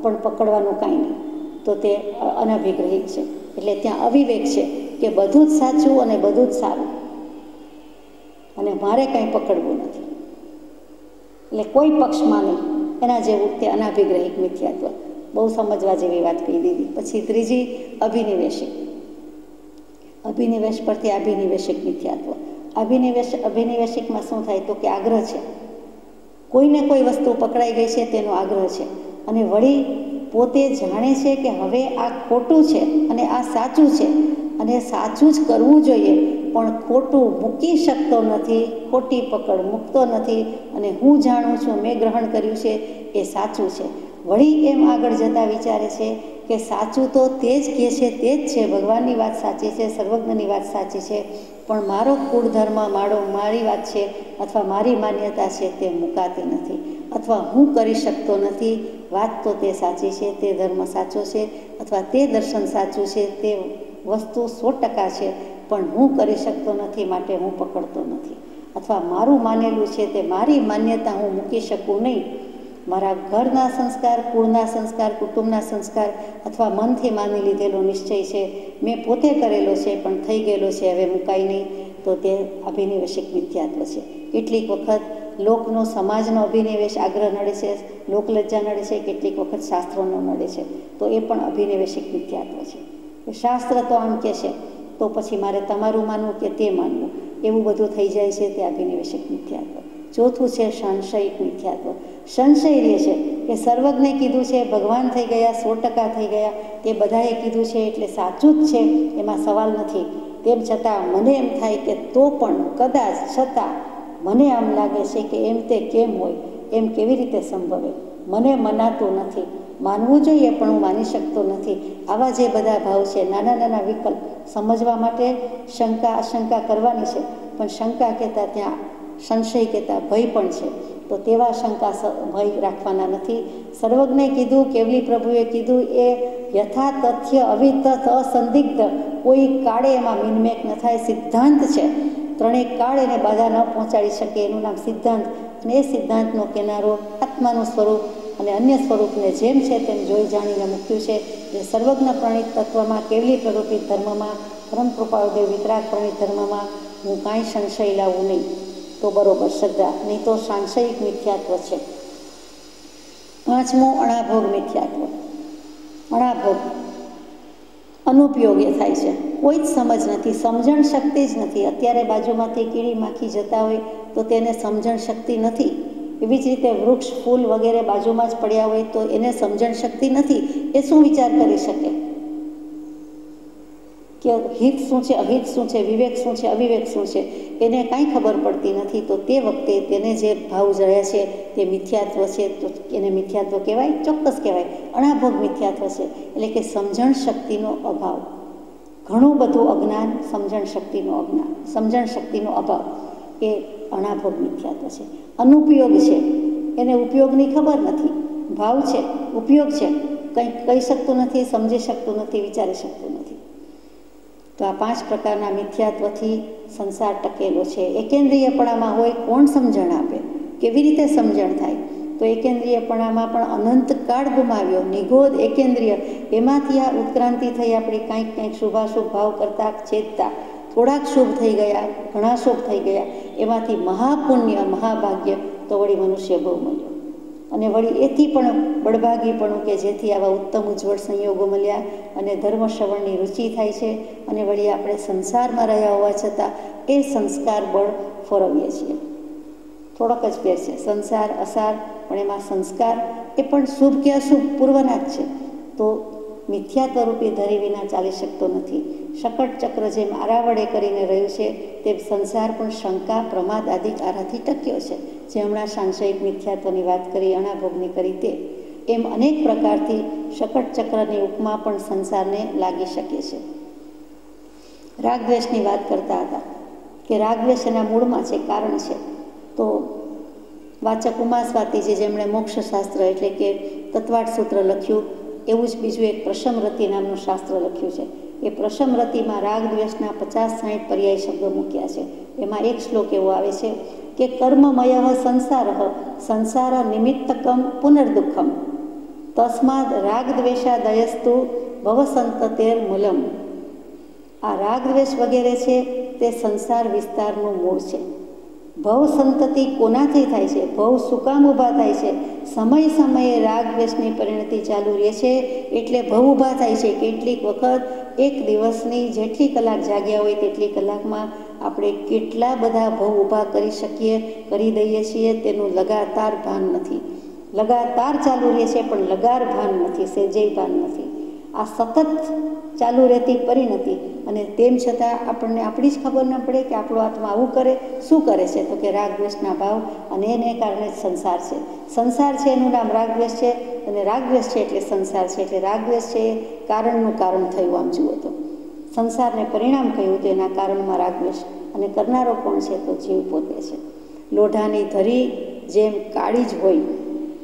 પણ પકડવાનું કાંઈ નહીં, તો તે અનાભિગ્રહિક છે. એટલે ત્યાં અવિવેક છે કે બધું જ સાચું અને બધું જ સારું, અને મારે કંઈ પકડવું નથી, એટલે કોઈ પક્ષમાં નહીં. એના જેવું તે અનાભિગ્રહિક મિથ્યાત્વ. બહુ સમજવા જેવી વાત કહી દીધી. પછી ત્રીજી અભિનિવેશિક. અભિનિવેશ પરથી અભિનિવેશિક મિથ્યાત્વ. અભિનિવેશિકમાં શું થાય તો કે આગ્રહ છે, કોઈને કોઈ વસ્તુ પકડાઈ ગઈ છે તેનો આગ્રહ છે, અને વળી પોતે જાણે છે કે હવે આ ખોટું છે અને આ સાચું છે, અને સાચું જ કરવું જોઈએ, પણ ખોટું મૂકી શકતો નથી, ખોટી પકડ મૂકતો નથી, અને હું જાણું છું, મેં ગ્રહણ કર્યું છે એ સાચું છે. વળી એમ આગળ જતાં વિચારે છે કે સાચું તો તે જ કહે છે, તે જ છે, ભગવાનની વાત સાચી છે, સર્વજ્ઞની વાત સાચી છે, પણ મારો કુળધર્મ, મારી વાત છે અથવા મારી માન્યતા છે તે મુકાતી નથી, અથવા હું કરી શકતો નથી. વાત તો તે સાચી છે, તે ધર્મ સાચો છે, અથવા તે દર્શન સાચું છે, તે વસ્તુ 100% છે, પણ હું કરી શકતો નથી, માટે હું પકડતો નથી. અથવા મારું માનેલું છે તે મારી માન્યતા હું મૂકી શકું નહીં. મારા ઘરના સંસ્કાર, કુળના સંસ્કાર, કુટુંબના સંસ્કાર, અથવા મનથી માની લીધેલો નિશ્ચય છે, મેં પોતે કરેલો છે, પણ થઈ ગયેલો છે, હવે મુકાય નહીં, તો તે અભિનિવેશિક મિથ્યાત્વ છે. કેટલીક વખત લોકનો, સમાજનો અભિનિવેશ આગ્રહ નડે છે, લોકલજ્જા નડે છે, કેટલીક વખત શાસ્ત્રોનો નડે છે, તો એ પણ અભિનિવેશિક મિથ્યાત્વ છે. શાસ્ત્ર તો આમ કહે છે, તો પછી મારે તમારું માનવું કે તે માનવું, એવું બધું થઈ જાય છે, તે અભિનિવેશિક મિથ્યાત્વ. ચોથું છે સાંશયિક મિથ્યાત્વ. સંશય રહે છે કે સર્વજ્ઞે કીધું છે, ભગવાન થઈ ગયા, 100% થઈ ગયા, તે બધાએ કીધું છે એટલે સાચું જ છે, એમાં સવાલ નથી. તેમ છતાં મને એમ થાય કે તો પણ કદાચ છતાં મને આમ લાગે છે કે એમ તે કેમ હોય, એમ કેવી રીતે સંભવે, મને મનાતું નથી. માનવું જોઈએ પણ હું માની શકતો નથી. આવા જે બધા ભાવ છે, નાના નાના વિકલ્પ સમજવા માટે શંકા અશંકા કરવાની છે, પણ શંકા કહેતા ત્યાં સંશય કહેતા ભય પણ છે, તો તેવા શંકા ભય રાખવાના નથી. સર્વજ્ઞે કીધું, કેવલી પ્રભુએ કીધું એ યથા તથ્ય અવિતથ અસંદિગ્ધ, કોઈ કાળે એમાં મિનમેક ન થાય, સિદ્ધાંત છે. ત્રણેય કાળ એને બાધા ન પહોંચાડી શકે, એનું નામ સિદ્ધાંત. અને એ સિદ્ધાંતનો કિનારો આત્માનું સ્વરૂપ અને અન્ય સ્વરૂપને જેમ છે તેમ જોઈ જાણીને મૂક્યું છે. જે સર્વજ્ઞ પ્રણિત તત્વમાં, કેવલી પ્રરૂપિત ધર્મમાં, પરમ કૃપાળુદેવ વિતરાગ પ્રણિત ધર્મમાં હું કાંઈ સંશય લાવું નહીં, તો બરોબર શ્રદ્ધા, નહીં તો સાંશયિક મિથ્યાત્વ છે. પાંચમું અણાભોગ મિથ્યાત્વ. અણાભોગ અનુપયોગી થાય છે, કોઈ જ સમજ નથી, સમજણ શક્તિ જ નથી. અત્યારે બાજુમાંથી કીડી માખી જતા હોય તો તેને સમજણ શક્તિ નથી. એવી જ રીતે વૃક્ષ, ફૂલ વગેરે બાજુમાં જ પડ્યા હોય તો એને સમજણ શક્તિ નથી. એ શું વિચાર કરી શકે કે હિત શું છે, અહિત શું છે, વિવેક શું છે, અવિવેક શું છે, એને કાંઈ ખબર પડતી નથી. તો તે વખતે તેને જે ભાવ જળ્યા છે તે મિથ્યાત્વ છે, તો એને મિથ્યાત્વ કહેવાય, ચોક્કસ કહેવાય. અણાભોગ મિથ્યાત્વ છે, એટલે કે સમજણ શક્તિનો અભાવ. ઘણું બધું અજ્ઞાન, સમજણ શક્તિનો અભાવ, એ અણાભોગ મિથ્યાત્વ છે. અનુપયોગ છે, એને ઉપયોગની ખબર નથી. ભાવ છે, ઉપયોગ છે, કંઈક કહી શકતું નથી, સમજી શકતું નથી, વિચારી શકતું નથી. તો આ 5 પ્રકારના મિથ્યાત્વથી સંસાર ટકેલો છે. એકેન્દ્રિયપણામાં હોય, કોણ સમજણ આપે, કેવી રીતે સમજણ થાય? તો એકેન્દ્રિયપણામાં પણ અનંતકાળ ગુમાવ્યો. નિગોદ એકેન્દ્રિય, એમાંથી આ ઉત્ક્રાંતિ થઈ. આપણી કંઈક શુભાશુભ ભાવ કરતા ચેતતા થોડાક શુભ થઈ ગયા, ઘણા શુભ થઈ ગયા. એમાંથી મહાપુણ્ય, મહાભાગ્ય તો વળી મનુષ્ય બહુ મળ્યો. અને વળી એથી પણ બળભાગીપણું કે જેથી આવા ઉત્તમ ઉજ્જવળ સંયોગો મળ્યા અને ધર્મ શ્રવણની રુચિ થાય છે. અને વળી આપણે સંસારમાં રહ્યા હોવા છતાં એ સંસ્કાર બળ ફોરવીએ છીએ. થોડોક જ ફેર છે, સંસાર અસાર, પણ એમાં સંસ્કાર એ પણ શુભ કે અશુભ પૂર્વના જ છે. તો મિથ્યાત્વરૂપી ધરી વિના ચાલી શકતો નથી. શકટ ચક્ર જેમ આરાવડે કરીને રહ્યું છે, તે સંસાર પણ શંકા, પ્રમાદ આદિ આરાથી ટક્યો છે. જે હમણાં સાંશયિક મિથ્યાત્વની વાત કરી, અણાભોગની કરી, તે એમ અનેક પ્રકારથી શકટ ચક્રની ઉપમા પણ સંસારને લાગી શકે છે. રાગદ્વેષની વાત કરતા હતા કે રાગદ્વેષ એના મૂળમાં છે, કારણ છે. તો વાચક ઉમાસ્વાતીજી, જેમણે મોક્ષશાસ્ત્ર એટલે કે તત્વાર્થ સૂત્ર લખ્યું, એવું જ બીજું એક પ્રશમરતિ નામનું શાસ્ત્ર લખ્યું છે. એ પ્રશમરતિમાં રાગદ્વેષના 50-60 પર્યાય શબ્દો મૂક્યા છે. એમાં એક શ્લોક એવો આવે છે કે કર્મમય સંસાર સંસાર નિમિત્તકમ પુનર્દુઃખમ તસ્માદ રાગદ્વેષાદયસ્તુ ભવસંતતેર મૂલમ. આ રાગદ્વેષ વગેરે છે તે સંસાર વિસ્તારનું મૂળ છે. ભવ સંતતિ કોનાથી થાય છે? ભવ શું કામ ઊભા થાય છે? સમય સમયે રાગદ્વેષની પરિણતિ ચાલુ રહે છે એટલે ભવ ઊભા થાય છે. કેટલીક વખત એક દિવસની જેટલી કલાક જાગ્યા હોય તેટલી કલાકમાં આપણે કેટલા બધા ભવ ઊભા કરી શકીએ, કરી દઈએ છીએ, તેનું લગાતાર ભાન નથી. લગાતાર ચાલુ રહે છે પણ લગાર ભાન નથી, સેજેય ભાન નથી. આ સતત ચાલુ રહેતી પરિણતિ, અને તેમ છતાં આપણને આપણી જ ખબર ન પડે કે આપણો આત્મા આવું કરે. શું કરે છે? તો કે રાગદ્વેષના ભાવ, અને એને કારણે જ સંસાર છે. સંસાર છે એનું નામ રાગદ્વેષ છે, અને રાગદ્વેષ છે એટલે સંસાર છે. એટલે રાગદ્વેષ છે એ કારણનું કારણ થયું. આમ જુઓ તો સંસારને પરિણામ કહ્યું તો એના કારણમાં રાગદ્વેષ, અને કરનારો કોણ છે? તો જીવ પોતે છે. લોઢાની ધરી જેમ કાળી જ હોય,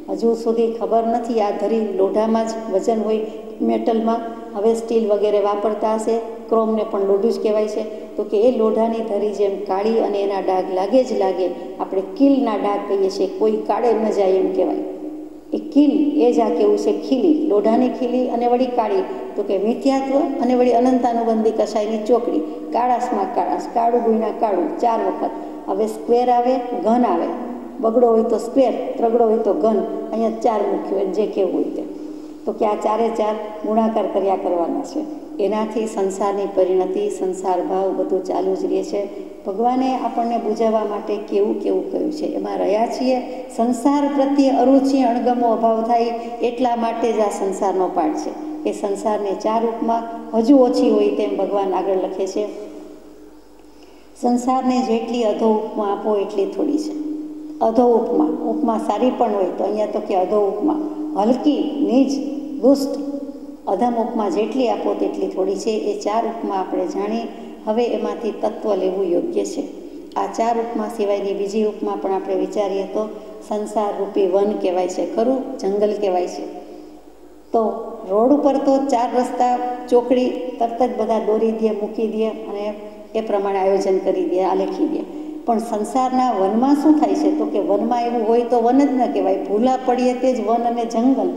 હજુ સુધી ખબર નથી આ ધરી લોઢામાં જ વજન હોય, મેટલમાં. હવે સ્ટીલ વગેરે વાપરતા હશે, ક્રોમને પણ લોઢું જ કહેવાય છે. તો કે એ લોઢાની ધરી જેમ કાળી અને એના ડાઘ લાગે જ લાગે. આપણે કિલના ડાઘ કહીએ છીએ, કોઈ કાળે ન જાય એમ કહેવાય. એ કિલ એ જ આ કેવું છે, ખીલી, લોઢાની ખીલી અને વળી કાળી. તો કે મિથ્યાત્વ અને વળી અનંતાનુબંધી કસાયની ચોકડી. કાળાશમાં કાળાશ, કાળું ગુણ્યા કાળું 4 વખત. હવે સ્ક્વેર આવે, ઘન આવે. બગડો હોય તો સ્ક્વેર, ત્રગડો હોય તો ઘન. અહીંયા 4 મૂક્યું, એને જે કહેવું હોય તે. તો કે આ 4 ગુણાકાર કર્યા કરવાના છે. એનાથી સંસારની પરિણતિ, સંસાર ભાવ બધું ચાલુ જ રહે છે. ભગવાને આપણને બુજાવવા માટે કેવું કેવું કહ્યું છે. એમાં રહ્યા છીએ. સંસાર પ્રત્યે અરુચિ, અણગમો અભાવ થાય એટલા માટે જ આ સંસારનો પાઠ છે. એ સંસારને 4 ઉપમા હજુ ઓછી હોય તેમ ભગવાન આગળ લખે છે. સંસારને જેટલી અધો ઉપમા આપો એટલી થોડી છે. અધો ઉપમા સારી પણ હોય તો અહીંયા તો કે અધો ઉપમા, હલકી, નીચ, દુષ્ટ, અધમ ઉપમા જેટલી આપો તેટલી થોડી છે. એ 4 ઉપમા આપણે જાણી હવે એમાંથી તત્વ લેવું યોગ્ય છે. આ 4 ઉપમા સિવાયની બીજી ઉપમા પણ આપણે વિચારીએ તો સંસાર રૂપી વન કહેવાય છે, ખરું, જંગલ કહેવાય છે. તો રોડ ઉપર તો 4 રસ્તા, ચોકડી તરત જ બધા દોરી દે, મૂકી દે અને એ પ્રમાણે આયોજન કરી દે, આલેખી દે. પણ સંસારના વનમાં શું થાય છે? તો કે વનમાં એવું હોય તો વન જ ન કહેવાય. ભૂલા પડીએ તે જ વન અને જંગલ.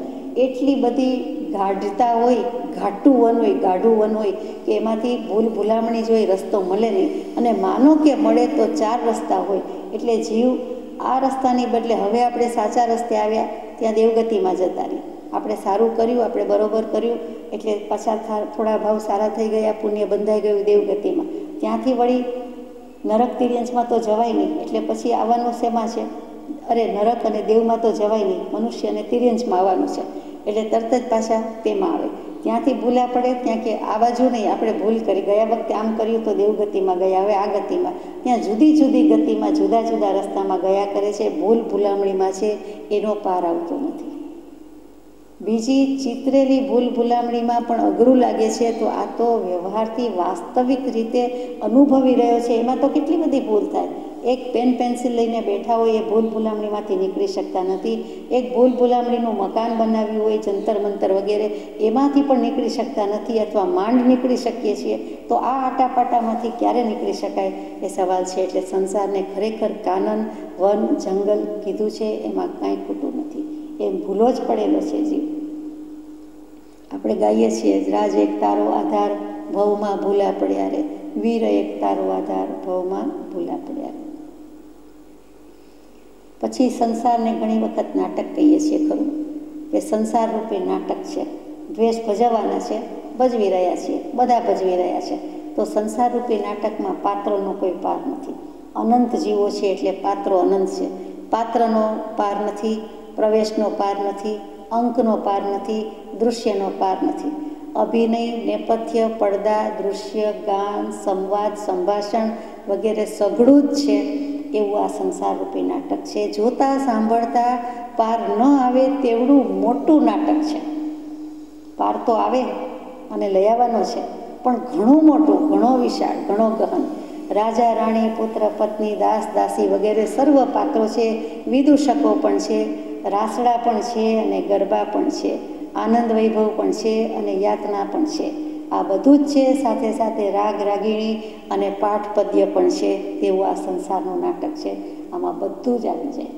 એટલી બધી ગાઢતા હોય, ઘાટું વન હોય, ગાઢું વન હોય કે એમાંથી ભૂલામણી જોઈ રસ્તો મળે નહીં. અને માનો કે મળે તો 4 રસ્તા હોય. એટલે જીવ આ રસ્તાની બદલે હવે આપણે સાચા રસ્તે આવ્યા ત્યાં દેવગતિમાં જતા રહી. આપણે સારું કર્યું, આપણે બરોબર કર્યું એટલે પાછા થોડા ભાવ સારા થઈ ગયા, પુણ્ય બંધાઈ ગયું દેવગતિમાં. ત્યાંથી વળી નરક તિર્યંશમાં તો જવાય નહીં. એટલે પછી આવવાનું શેમાં છે? અરે નરક અને દેવમાં તો જવાય નહીં, મનુષ્ય અને તિર્યંશમાં આવવાનું છે. એટલે તરત જ પાછા તેમાં આવે. ત્યાંથી ભૂલા પડે, ત્યાં કે આ બાજુ નહીં, આપણે ભૂલ કરી, ગયા વખતે આમ કર્યું તો દેવગતિમાં ગયા, હવે આ ગતિમાં. ત્યાં જુદી જુદી ગતિમાં જુદા જુદા રસ્તામાં ગયા કરે છે. ભૂલામણીમાં છે એનો પાર આવતો નથી. બીજી ચિતરેલી ભૂલામણીમાં પણ અઘરું લાગે છે તો આ તો વ્યવહારથી વાસ્તવિક રીતે અનુભવી રહ્યો છે એમાં તો કેટલી બધી ભૂલ થાય. એક પેન પેન્સિલ લઈને બેઠા હોય એ ભૂલ ભૂલામણીમાંથી નીકળી શકતા નથી. એક ભૂલ ભૂલામણીનું મકાન બનાવ્યું હોય, જંતર મંતર વગેરે, એમાંથી પણ નીકળી શકતા નથી, અથવા માંડ નીકળી શકીએ છીએ. તો આ આટાપાટામાંથી ક્યારે નીકળી શકાય એ સવાલ છે. એટલે સંસારને ખરેખર કાનન, વન, જંગલ કીધું છે, એમાં કાંઈ ખોટું નથી. એમ ભૂલો જ પડેલો છે જીવ. આપણે ગાઈએ છીએ, રાજ એક તારો આધાર, ભવમાં ભૂલા પડ્યા રે, વીર એક તારો આધાર, ભવમાં ભૂલા પડ્યા રે. પછી સંસારને ઘણી વખત નાટક કહીએ છીએ, ખરું કે સંસાર રૂપી નાટક છે, દ્વેષ ભજવવાના છે, ભજવી રહ્યા છીએ, બધા ભજવી રહ્યા છે. તો સંસાર રૂપી નાટકમાં પાત્રનો કોઈ પાર નથી. અનંત જીવો છે એટલે પાત્રો અનંત છે. પાત્રનો પાર નથી, પ્રવેશનો પાર નથી, અંકનો પાર નથી, દૃશ્યનો પાર નથી. અભિનય, નેપથ્ય, પડદા, દૃશ્ય, ગાન, સંવાદ, સંભાષણ વગેરે સઘળું જ છે. એવું આ સંસારરૂપી નાટક છે. જોતા સાંભળતા પાર ન આવે તેવડું મોટું નાટક છે. પાર તો આવે અને લઈ આવવાનો છે, પણ ઘણું મોટું, ઘણો વિશાળ, ઘણો ગહન. રાજા, રાણી, પુત્ર, પત્ની, દાસ, દાસી વગેરે સર્વ પાત્રો છે. વિદૂષકો પણ છે, રાસડા પણ છે અને ગરબા પણ છે, આનંદ વૈભવ પણ છે અને યાતના પણ છે. આ બધું જ છે. સાથે સાથે રાગ, રાગીણી અને પાઠ, પદ્ય પણ છે. તેવું આ સંસારનું નાટક છે. આમાં બધું જ આવી જાય.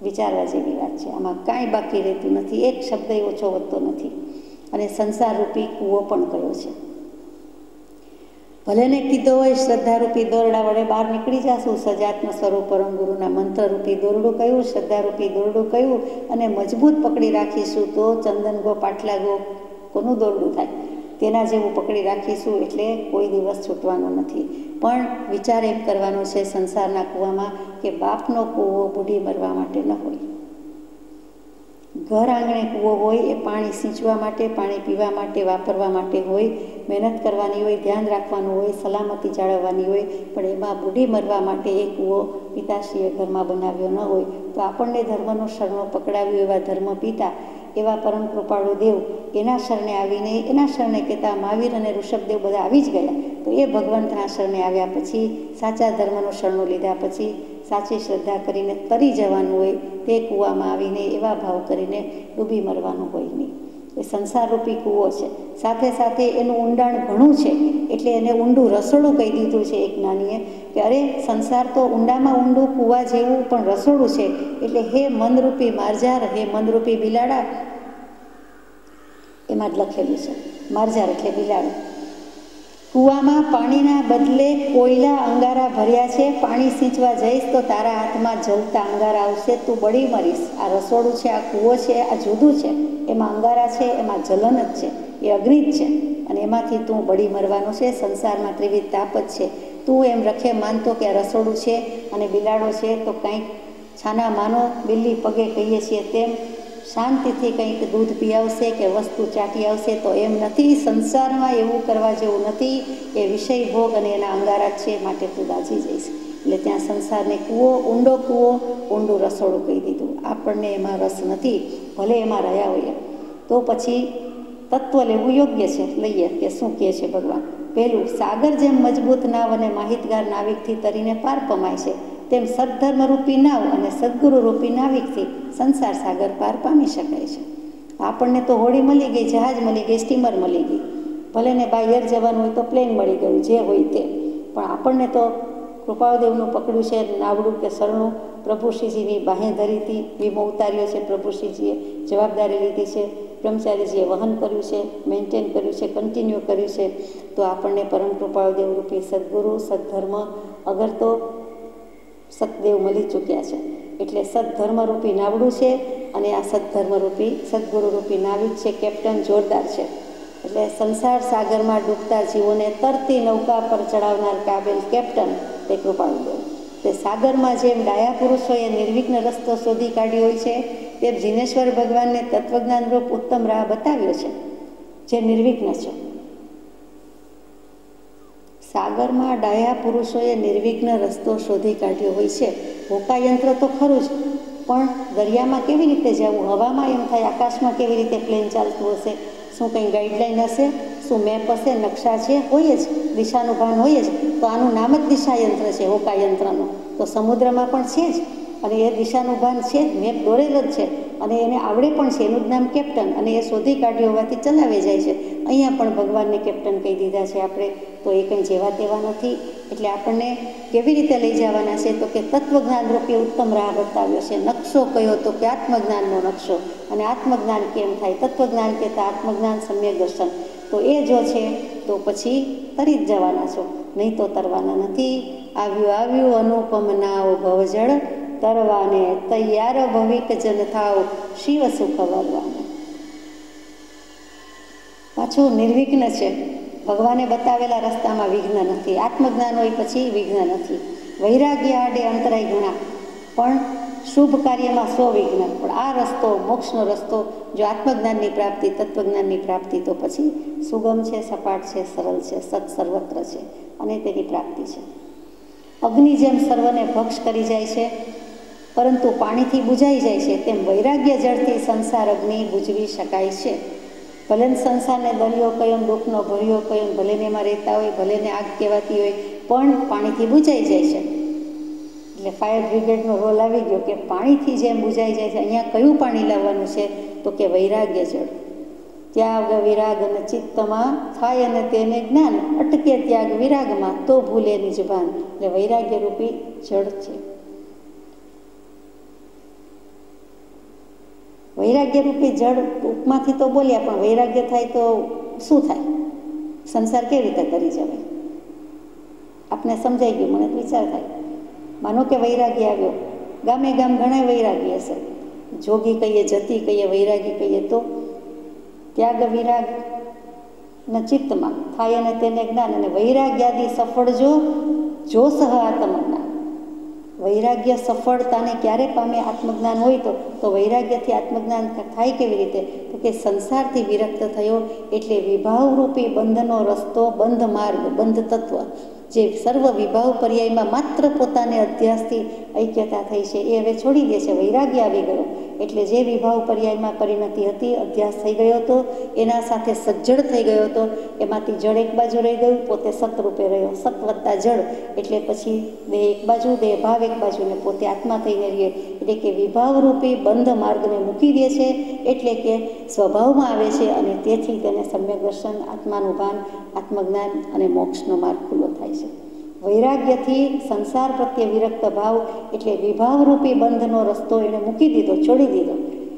વિચારવા જેવી વાત છે. આમાં કાંઈ બાકી રહેતું નથી, એક શબ્દ ઓછો વધતો નથી. અને સંસારરૂપી કૂવો પણ કયો છે. ભલે ને કીધો હોય શ્રદ્ધારૂપી દોરડા વડે બહાર નીકળી જશું, સજાત્મ સ્વરૂપ પરમ ગુરુના મંત્રરૂપી દોરડું કયું, શ્રદ્ધારૂપી દોરડું કયું, અને મજબૂત પકડી રાખીશું તો ચંદન ગો, પાટલા ગો કોનું દોરડું થાય? તેના જેવું પકડી રાખીશું એટલે કોઈ દિવસ છૂટવાનું નથી. પણ વિચાર એમ કરવાનો છે સંસારના કૂવામાં કે બાપનો કૂવો બુઢી મરવા માટે ન હોય. ઘર આંગણે કૂવો હોય એ પાણી સિંચવા માટે, પાણી પીવા માટે, વાપરવા માટે હોય, મહેનત કરવાની હોય, ધ્યાન રાખવાનું હોય, સલામતી જાળવવાની હોય. પણ એમાં બુઢી મરવા માટે એ કૂવો પિતાશ્રીએ ઘરમાં બનાવ્યો ન હોય તો આપણને ધર્મનો શરણો પકડાવ્યો એવા ધર્મ પિતા, એવા પરમ કૃપાળુ દેવ, એના શરણે આવીને, એના શરણે કહેતા મહાવીર અને ઋષભદેવ બધા આવી જ ગયા. તો એ ભગવંતના શરણે આવ્યા પછી, સાચા ધર્મનો શરણો લીધા પછી, સાચી શ્રદ્ધા કરીને તરી જવાનું હોય. તે કૂવામાં આવીને એવા ભાવ કરીને ડૂબી મરવાનું હોય નહીં. એ સંસારરૂપી કૂવો છે. સાથે સાથે એનું ઊંડાણ ઘણું છે. એટલે એને ઊંડું રસોડું કહી દીધું છે એક નાનીએ, કે અરે સંસાર તો ઊંડામાં ઊંડું કૂવા જેવું પણ રસોડું છે. એટલે હે મનરૂપી માર્જાર, હે મનરૂપી બિલાડા, એમાં જ લખેલું છે. માર્જાર એટલે બિલાડું. કૂવામાં પાણીના બદલે કોયલા અંગારા ભર્યા છે. પાણી સિંચવા જઈશ તો તારા હાથમાં જલતા અંગારા આવશે, તું બળી મરીશ. આ રસોડું છે, આ કૂવો છે, આ જુદું છે. એમાં અંગારા છે, એમાં જલન જ છે, એ અગ્નિ જ છે, અને એમાંથી તું બળી મરવાનું છે. સંસારમાં ત્રિવિધ તાપ જ છે. તું એમ રખે માનતો કે આ રસોડું છે અને બિલાડો છે તો કંઈક છાના માનો બિલ્લી પગે કહીએ છીએ તેમ શાંતિથી કંઈક દૂધ પી આવશે કે વસ્તુ ચાટી આવશે, તો એમ નથી. સંસારમાં એવું કરવા જેવું નથી. એ વિષય ભોગ અને એના અંગારા છે, માટે તું દાઝી જઈશ. એટલે ત્યાં સંસારને કૂવો, ઊંડો કૂવો, ઊંડું રસોડું કહી દીધું. આપણને એમાં રસ નથી, ભલે એમાં રહ્યા હોઈએ. તો પછી તત્વ લેવું યોગ્ય છે. લઈએ કે શું કહે છે ભગવાન. પહેલું, સાગર જેમ મજબૂત નાવ અને માહિતગાર નાવિકથી તરીને પાર પમાય છે, તેમ સદ્ધર્મરૂપી નાવ અને સદગુરુરૂપી નાવિકથી સંસાર સાગર પાર પામી શકાય છે. આપણને તો હોડી મળી ગઈ, જહાજ મળી ગઈ, સ્ટીમર મળી ગઈ. ભલે ને બાય એર જવાનું હોય તો પ્લેન મળી ગયું, જે હોય તે. પણ આપણને તો કૃપાળદેવનું પકડ્યું છે નાવડું કે સરણું. પ્રભુશ્રીજીની બાહેધરી હતી, વીમો ઉતાર્યો છે, પ્રભુશ્રીજીએ જવાબદારી લીધી છે, બ્રહ્મચારીજીએ વહન કર્યું છે, મેન્ટેન કર્યું છે, કન્ટિન્યુ કર્યું છે. તો આપણને પરમ કૃપાળદેવ રૂપી સદગુરુ, સદ્ધર્મ અગર તો સતદેવ મળી ચૂક્યા છે. એટલે સદ્ધર્મરૂપી નાવડું છે અને આ સદ્ધર્મરૂપી સદગુરુરૂપી નાવિક છે, કેપ્ટન જોરદાર છે. એટલે સંસાર સાગરમાં ડૂબતા જીવોને તરતી નૌકા પર ચડાવનાર કાબેલ કેપ્ટન તે કૃપાળુદેવ. તે સાગરમાં જેમ ડાયા પુરુષોએ નિર્વિઘ્ન રસ્તો શોધી કાઢ્યો હોય છે, તેમ જીનેશ્વર ભગવાનને તત્વજ્ઞાનરૂપ ઉત્તમ રાહ બતાવ્યો છે, જે નિર્વિઘ્ન છે. સાગરમાં ડાયા પુરુષોએ નિર્વિઘ્ન રસ્તો શોધી કાઢ્યો હોય છે. હોકાયંત્ર તો ખરું જ, પણ દરિયામાં કેવી રીતે જવું, હવામાં એમ થાય, આકાશમાં કેવી રીતે પ્લેન ચાલતું હશે? શું કંઈ ગાઈડલાઈન હશે? શું મેપ હશે? નકશા છે? હોય જ, દિશાનું ભાન હોય જ. તો આનું નામ જ દિશાયંત્ર છે, હોકાયંત્રનું. તો સમુદ્રમાં પણ છે જ, અને એ દિશાનું ભાન છે જ, મેપ દોરેલો જ છે, અને એને આવડે પણ છે. એનું જ નામ કેપ્ટન, અને એ શોધી કાઢ્યો હોવાથી ચલાવે જાય છે. અહીંયા પણ ભગવાનને કેપ્ટન કહી દીધા છે આપણે, તો એ કંઈ જેવા તેવા નથી. એટલે આપણને કેવી રીતે લઈ જવાના છે? તો કે તત્વજ્ઞાન રૂપી ઉત્તમ રાહ બતાવ્યો છે. નકશો કયો? તો કે આત્મજ્ઞાનનો નકશો. અને આત્મજ્ઞાન કેમ થાય? તત્વજ્ઞાન કહેતા આત્મજ્ઞાન સમ્યક દર્શન. તો એ જો છે તો પછી તરી જ જવાના છો, નહીં તો તરવાના નથી. આવ્યું અનુપમ નાવ ભવજળ તરવાને, તૈયાર ભવિક જન થાવ શિવ સુખ વરવાને. પાછું નિર્વિઘ્ન છે. ભગવાને બતાવેલા રસ્તામાં વિઘ્ન નથી. આત્મજ્ઞાન હોય પછી વિઘ્ન નથી. વૈરાગ્ય આડે અંતરાય ઘણા, પણ શુભ કાર્યમાં સ્વવિઘ્ન. પણ આ રસ્તો, મોક્ષનો રસ્તો, જો આત્મજ્ઞાનની પ્રાપ્તિ, તત્વજ્ઞાનની પ્રાપ્તિ, તો પછી સુગમ છે, સપાટ છે, સરળ છે, સત સર્વત્ર છે, અને તેની પ્રાપ્તિ છે. અગ્નિ જેમ સર્વને ભક્ષ કરી જાય છે, પરંતુ પાણીથી બુઝાઈ જાય છે, તેમ વૈરાગ્ય જળથી સંસાર અગ્નિ બુઝવી શકાય છે. ભલે સંસારને દરિયો કયો, દુઃખનો ભર્યો કયો, ભલે ને એમાં રહેતા હોય, ભલે ને આગ કહેવાતી હોય, પણ પાણીથી બુઝાઈ જાય છે. એટલે ફાયર બ્રિગેડનો રોલ આવી ગયો કે પાણીથી જેમ બુઝાઈ જાય છે. અહીંયા કયું પાણી લાવવાનું છે? તો કે વૈરાગ્ય જળ. ત્યાગ વિરાગ અને ચિત્તમાં થાય અને તેને જ્ઞાન, અટકે ત્યાગ વિરાગમાં તો ભૂલે નિજભાન. એટલે વૈરાગ્ય રૂપી જળ છે. વૈરાગ્ય રૂપી જળ ઉપમાંથી તો બોલ્યા, પણ વૈરાગ્ય થાય તો શું થાય? સંસાર કેવી રીતે કરી જવાય? આપને સમજાઈ ગયું? મને વિચાર થાય. માનો કે વૈરાગ્ય આવ્યો, ગામે ગામ ઘણા વૈરાગ્ય હશે, જોગી કહીએ, જતી કહીએ, વૈરાગી કહીએ, તો ત્યાગ વિરાગ ન ચિત્તમાં થાય અને તેને જ્ઞાન, અને વૈરાગ્યાદી સફળ જો સહ આત્મજ્ઞાન. વૈરાગ્ય સફળતાને ક્યારે પામે? આત્મજ્ઞાન હોય તો વૈરાગ્યથી આત્મજ્ઞાન થાય કેવી રીતે? તો કે સંસારથી વિરક્ત થયો એટલે વિભાવરૂપી બંધનો રસ્તો, બંધ માર્ગ, બંધ તત્વ, જે સર્વ વિભાવ પર્યાયમાં માત્ર પોતાને અધ્યાસથી ઐક્યતા થઈ છે, એ હવે છોડી દે છે. વૈરાગ્ય આવી ગયો એટલે જે વિભાવ પર્યાયમાં પરિણતિ હતી, અધ્યાસ થઈ ગયો હતો, એના સાથે સજ્જડ થઈ ગયો હતો, એમાંથી જળ એક બાજુ રહી ગયું, પોતે સતરૂપે રહ્યો. સત વત્તા જળ એટલે પછી દેહ એક બાજુ, દેહ ભાવ એક બાજુ, ને પોતે આત્મા થઈને રહીએ. એટલે કે વિભાવરૂપી બંધ માર્ગને મૂકી દે છે, એટલે કે સ્વભાવમાં આવે છે, અને તેથી તેને સમ્યક દર્શન, આત્માનું ભાન, આત્મજ્ઞાન અને મોક્ષનો માર્ગ ખુલ્લો થાય છે. વૈરાગ્યથી સંસાર પ્રત્યે વિરક્ત ભાવ એટલે વિભાવરૂપી બંધનો રસ્તો એણે મૂકી દીધો, છોડી દીધો.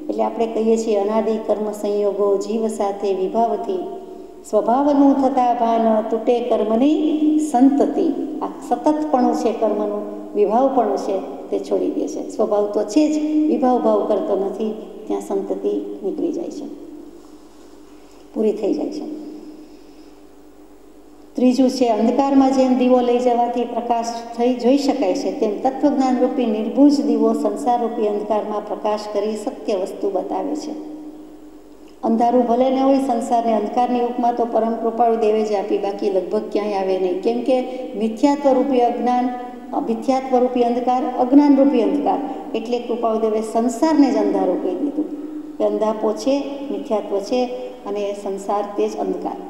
એટલે આપણે કહીએ છીએ અનાદિ કર્મ સંયોગો જીવ સાથે વિભાવથી સ્વભાવનું થતા ભાન, તૂટે કર્મની સંતતિ. આ સતતપણું છે કર્મનું, વિભાવપણું છે તે છોડી દે છે. સ્વભાવ તો છે જ, વિભાવ ભાવ કરતો નથી, ત્યાં સંતતિ નીકળી જાય છે, પૂરી થઈ જાય છે. ત્રીજું છે અંધકારમાં જેમ દીવો લઈ જવાથી પ્રકાશ જોઈ શકાય છે, તેમ તત્વજ્ઞાન રૂપી નિર્ભુજ દીવો સંસાર રૂપી અંધકારમાં પ્રકાશ કરી સત્ય વસ્તુ બતાવે છે. અંધારું ભલે ન હોય સંસારને, અંધકારની ઉપમા તો પરમ કૃપાળુ દેવે જ આપી, બાકી લગભગ ક્યાંય આવે નહીં. કેમ કે મિથ્યાત્વ રૂપી અજ્ઞાન, મિથ્યાત્વ રૂપી અંધકાર, અજ્ઞાન રૂપી અંધકાર, એટલે કૃપાળુ દેવે સંસારને જ અંધારું કહી દીધું કે અંધાપો છે, મિથ્યાત્વ છે, અને સંસાર તે જ અંધકાર.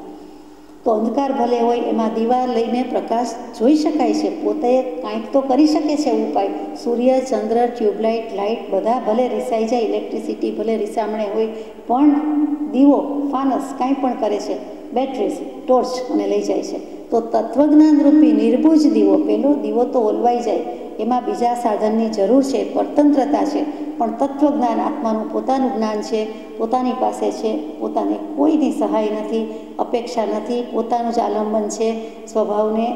તો અંધકાર ભલે હોય, એમાં દીવા લઈને પ્રકાશ જોઈ શકાય છે. પોતે કાંઈક તો કરી શકે છે ઉપાય. સૂર્ય, ચંદ્ર, ટ્યુબલાઇટ, લાઇટ બધા ભલે રિસાઈ જાય, ઇલેક્ટ્રિસિટી ભલે રિસામણે હોય, પણ દીવો, ફાનસ કાંઈ પણ કરે છે, બેટરીઝ, ટોર્ચ અને લઈ જાય છે. તો તત્વજ્ઞાન રૂપી નિર્ભુજ દીવો, પેલો દીવો તો ઓલવાઈ જાય, એમાં બીજા સાધનની જરૂર છે, પરતંત્રતા છે, પણ તત્વજ્ઞાન આત્માનું પોતાનું જ્ઞાન છે, પોતાની પાસે છે, પોતાને કોઈની સહાય નથી, અપેક્ષા નથી, પોતાનું જ આલંબન છે, સ્વભાવને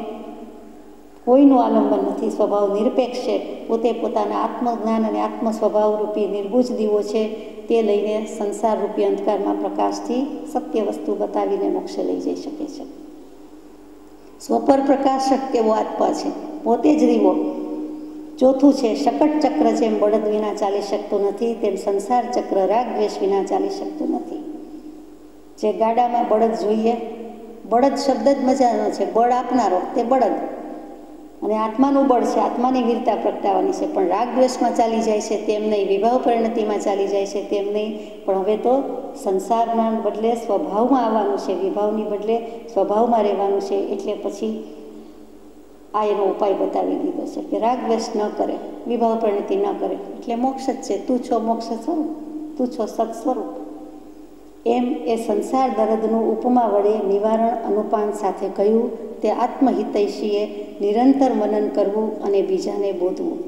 કોઈનું આલંબન નથી, સ્વભાવ નિરપેક્ષ છે, પોતે પોતાના આત્મજ્ઞાન અને આત્મ સ્વભાવ રૂપી નિર્ભુજ દીવો છે, તે લઈને સંસાર રૂપી અંધકારમાં પ્રકાશથી સત્ય વસ્તુ બતાવીને મોક્ષે લઈ જઈ શકે છે. સ્વપર પ્રકાશક તેવો આત્મા છે, પોતે જ દીવો. ચોથું છે શકટ ચક્ર જેમ બળદ વિના ચાલી શકતું નથી, તેમ સંસાર ચક્ર રાગ દ્વેષ વિના ચાલી શકતું નથી. જે ગાડામાં બળદ જોઈએ, બળદ શબ્દ જ મજાનો છે, બળ આપનારો તે બળદ, અને આત્માનું બળ છે, આત્માની વીરતા પ્રગટાવવાની છે, પણ રાગ દ્વેષમાં ચાલી જાય છે તેમ નહીં, વિભાવ પરિણતિમાં ચાલી જાય છે તેમ નહીં, પણ હવે તો સંસારના બદલે સ્વભાવમાં આવવાનું છે, વિભાવની બદલે સ્વભાવમાં રહેવાનું છે. એટલે પછી આ એનો ઉપાય બતાવી દીધો છે કે રાગ દ્વેષ ન કરે, વિભાવ પરિણતિ ન કરે એટલે મોક્ષ જ છે. તું છો મોક્ષ સ્વરૂપ, તું છો સત સ્વરૂપ. એમ એ સંસાર દર્દનું ઉપમા વડે નિવારણ અનુપાન સાથે કહ્યું તે આત્મહિતૈષીએ નિરંતર મનન કરવું અને બીજાને બોધવું.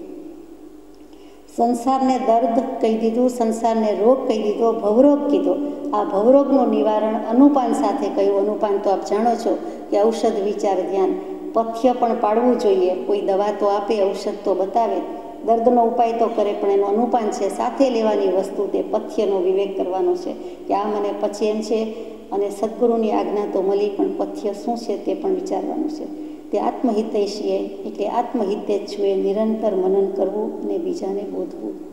સંસારને દર્દ કહી દીધું, સંસારને રોગ કહી દીધો, ભવરોગ કીધો. આ ભવરોગનું નિવારણ અનુપાન સાથે કહ્યું. અનુપાન તો આપ જાણો છો કે ઔષધ વિચાર ધ્યાન, પથ્ય પણ પાડવું જોઈએ. કોઈ દવા તો આપે, ઔષધ તો બતાવે, દર્દનો ઉપાય તો કરે, પણ એનું અનુપાન છે. સાથે લેવાની વસ્તુ તે પથ્યનો વિવેક કરવાનો છે કે આ મને પછી એમ છે અને સદગુરુની આજ્ઞા તો મળી, પણ પથ્ય શું છે તે પણ વિચારવાનું છે. તે આત્મહિતૈષીએ એટલે આત્મહિતે જ છું એ નિરંતર મનન કરવું અને બીજાને બોધવું.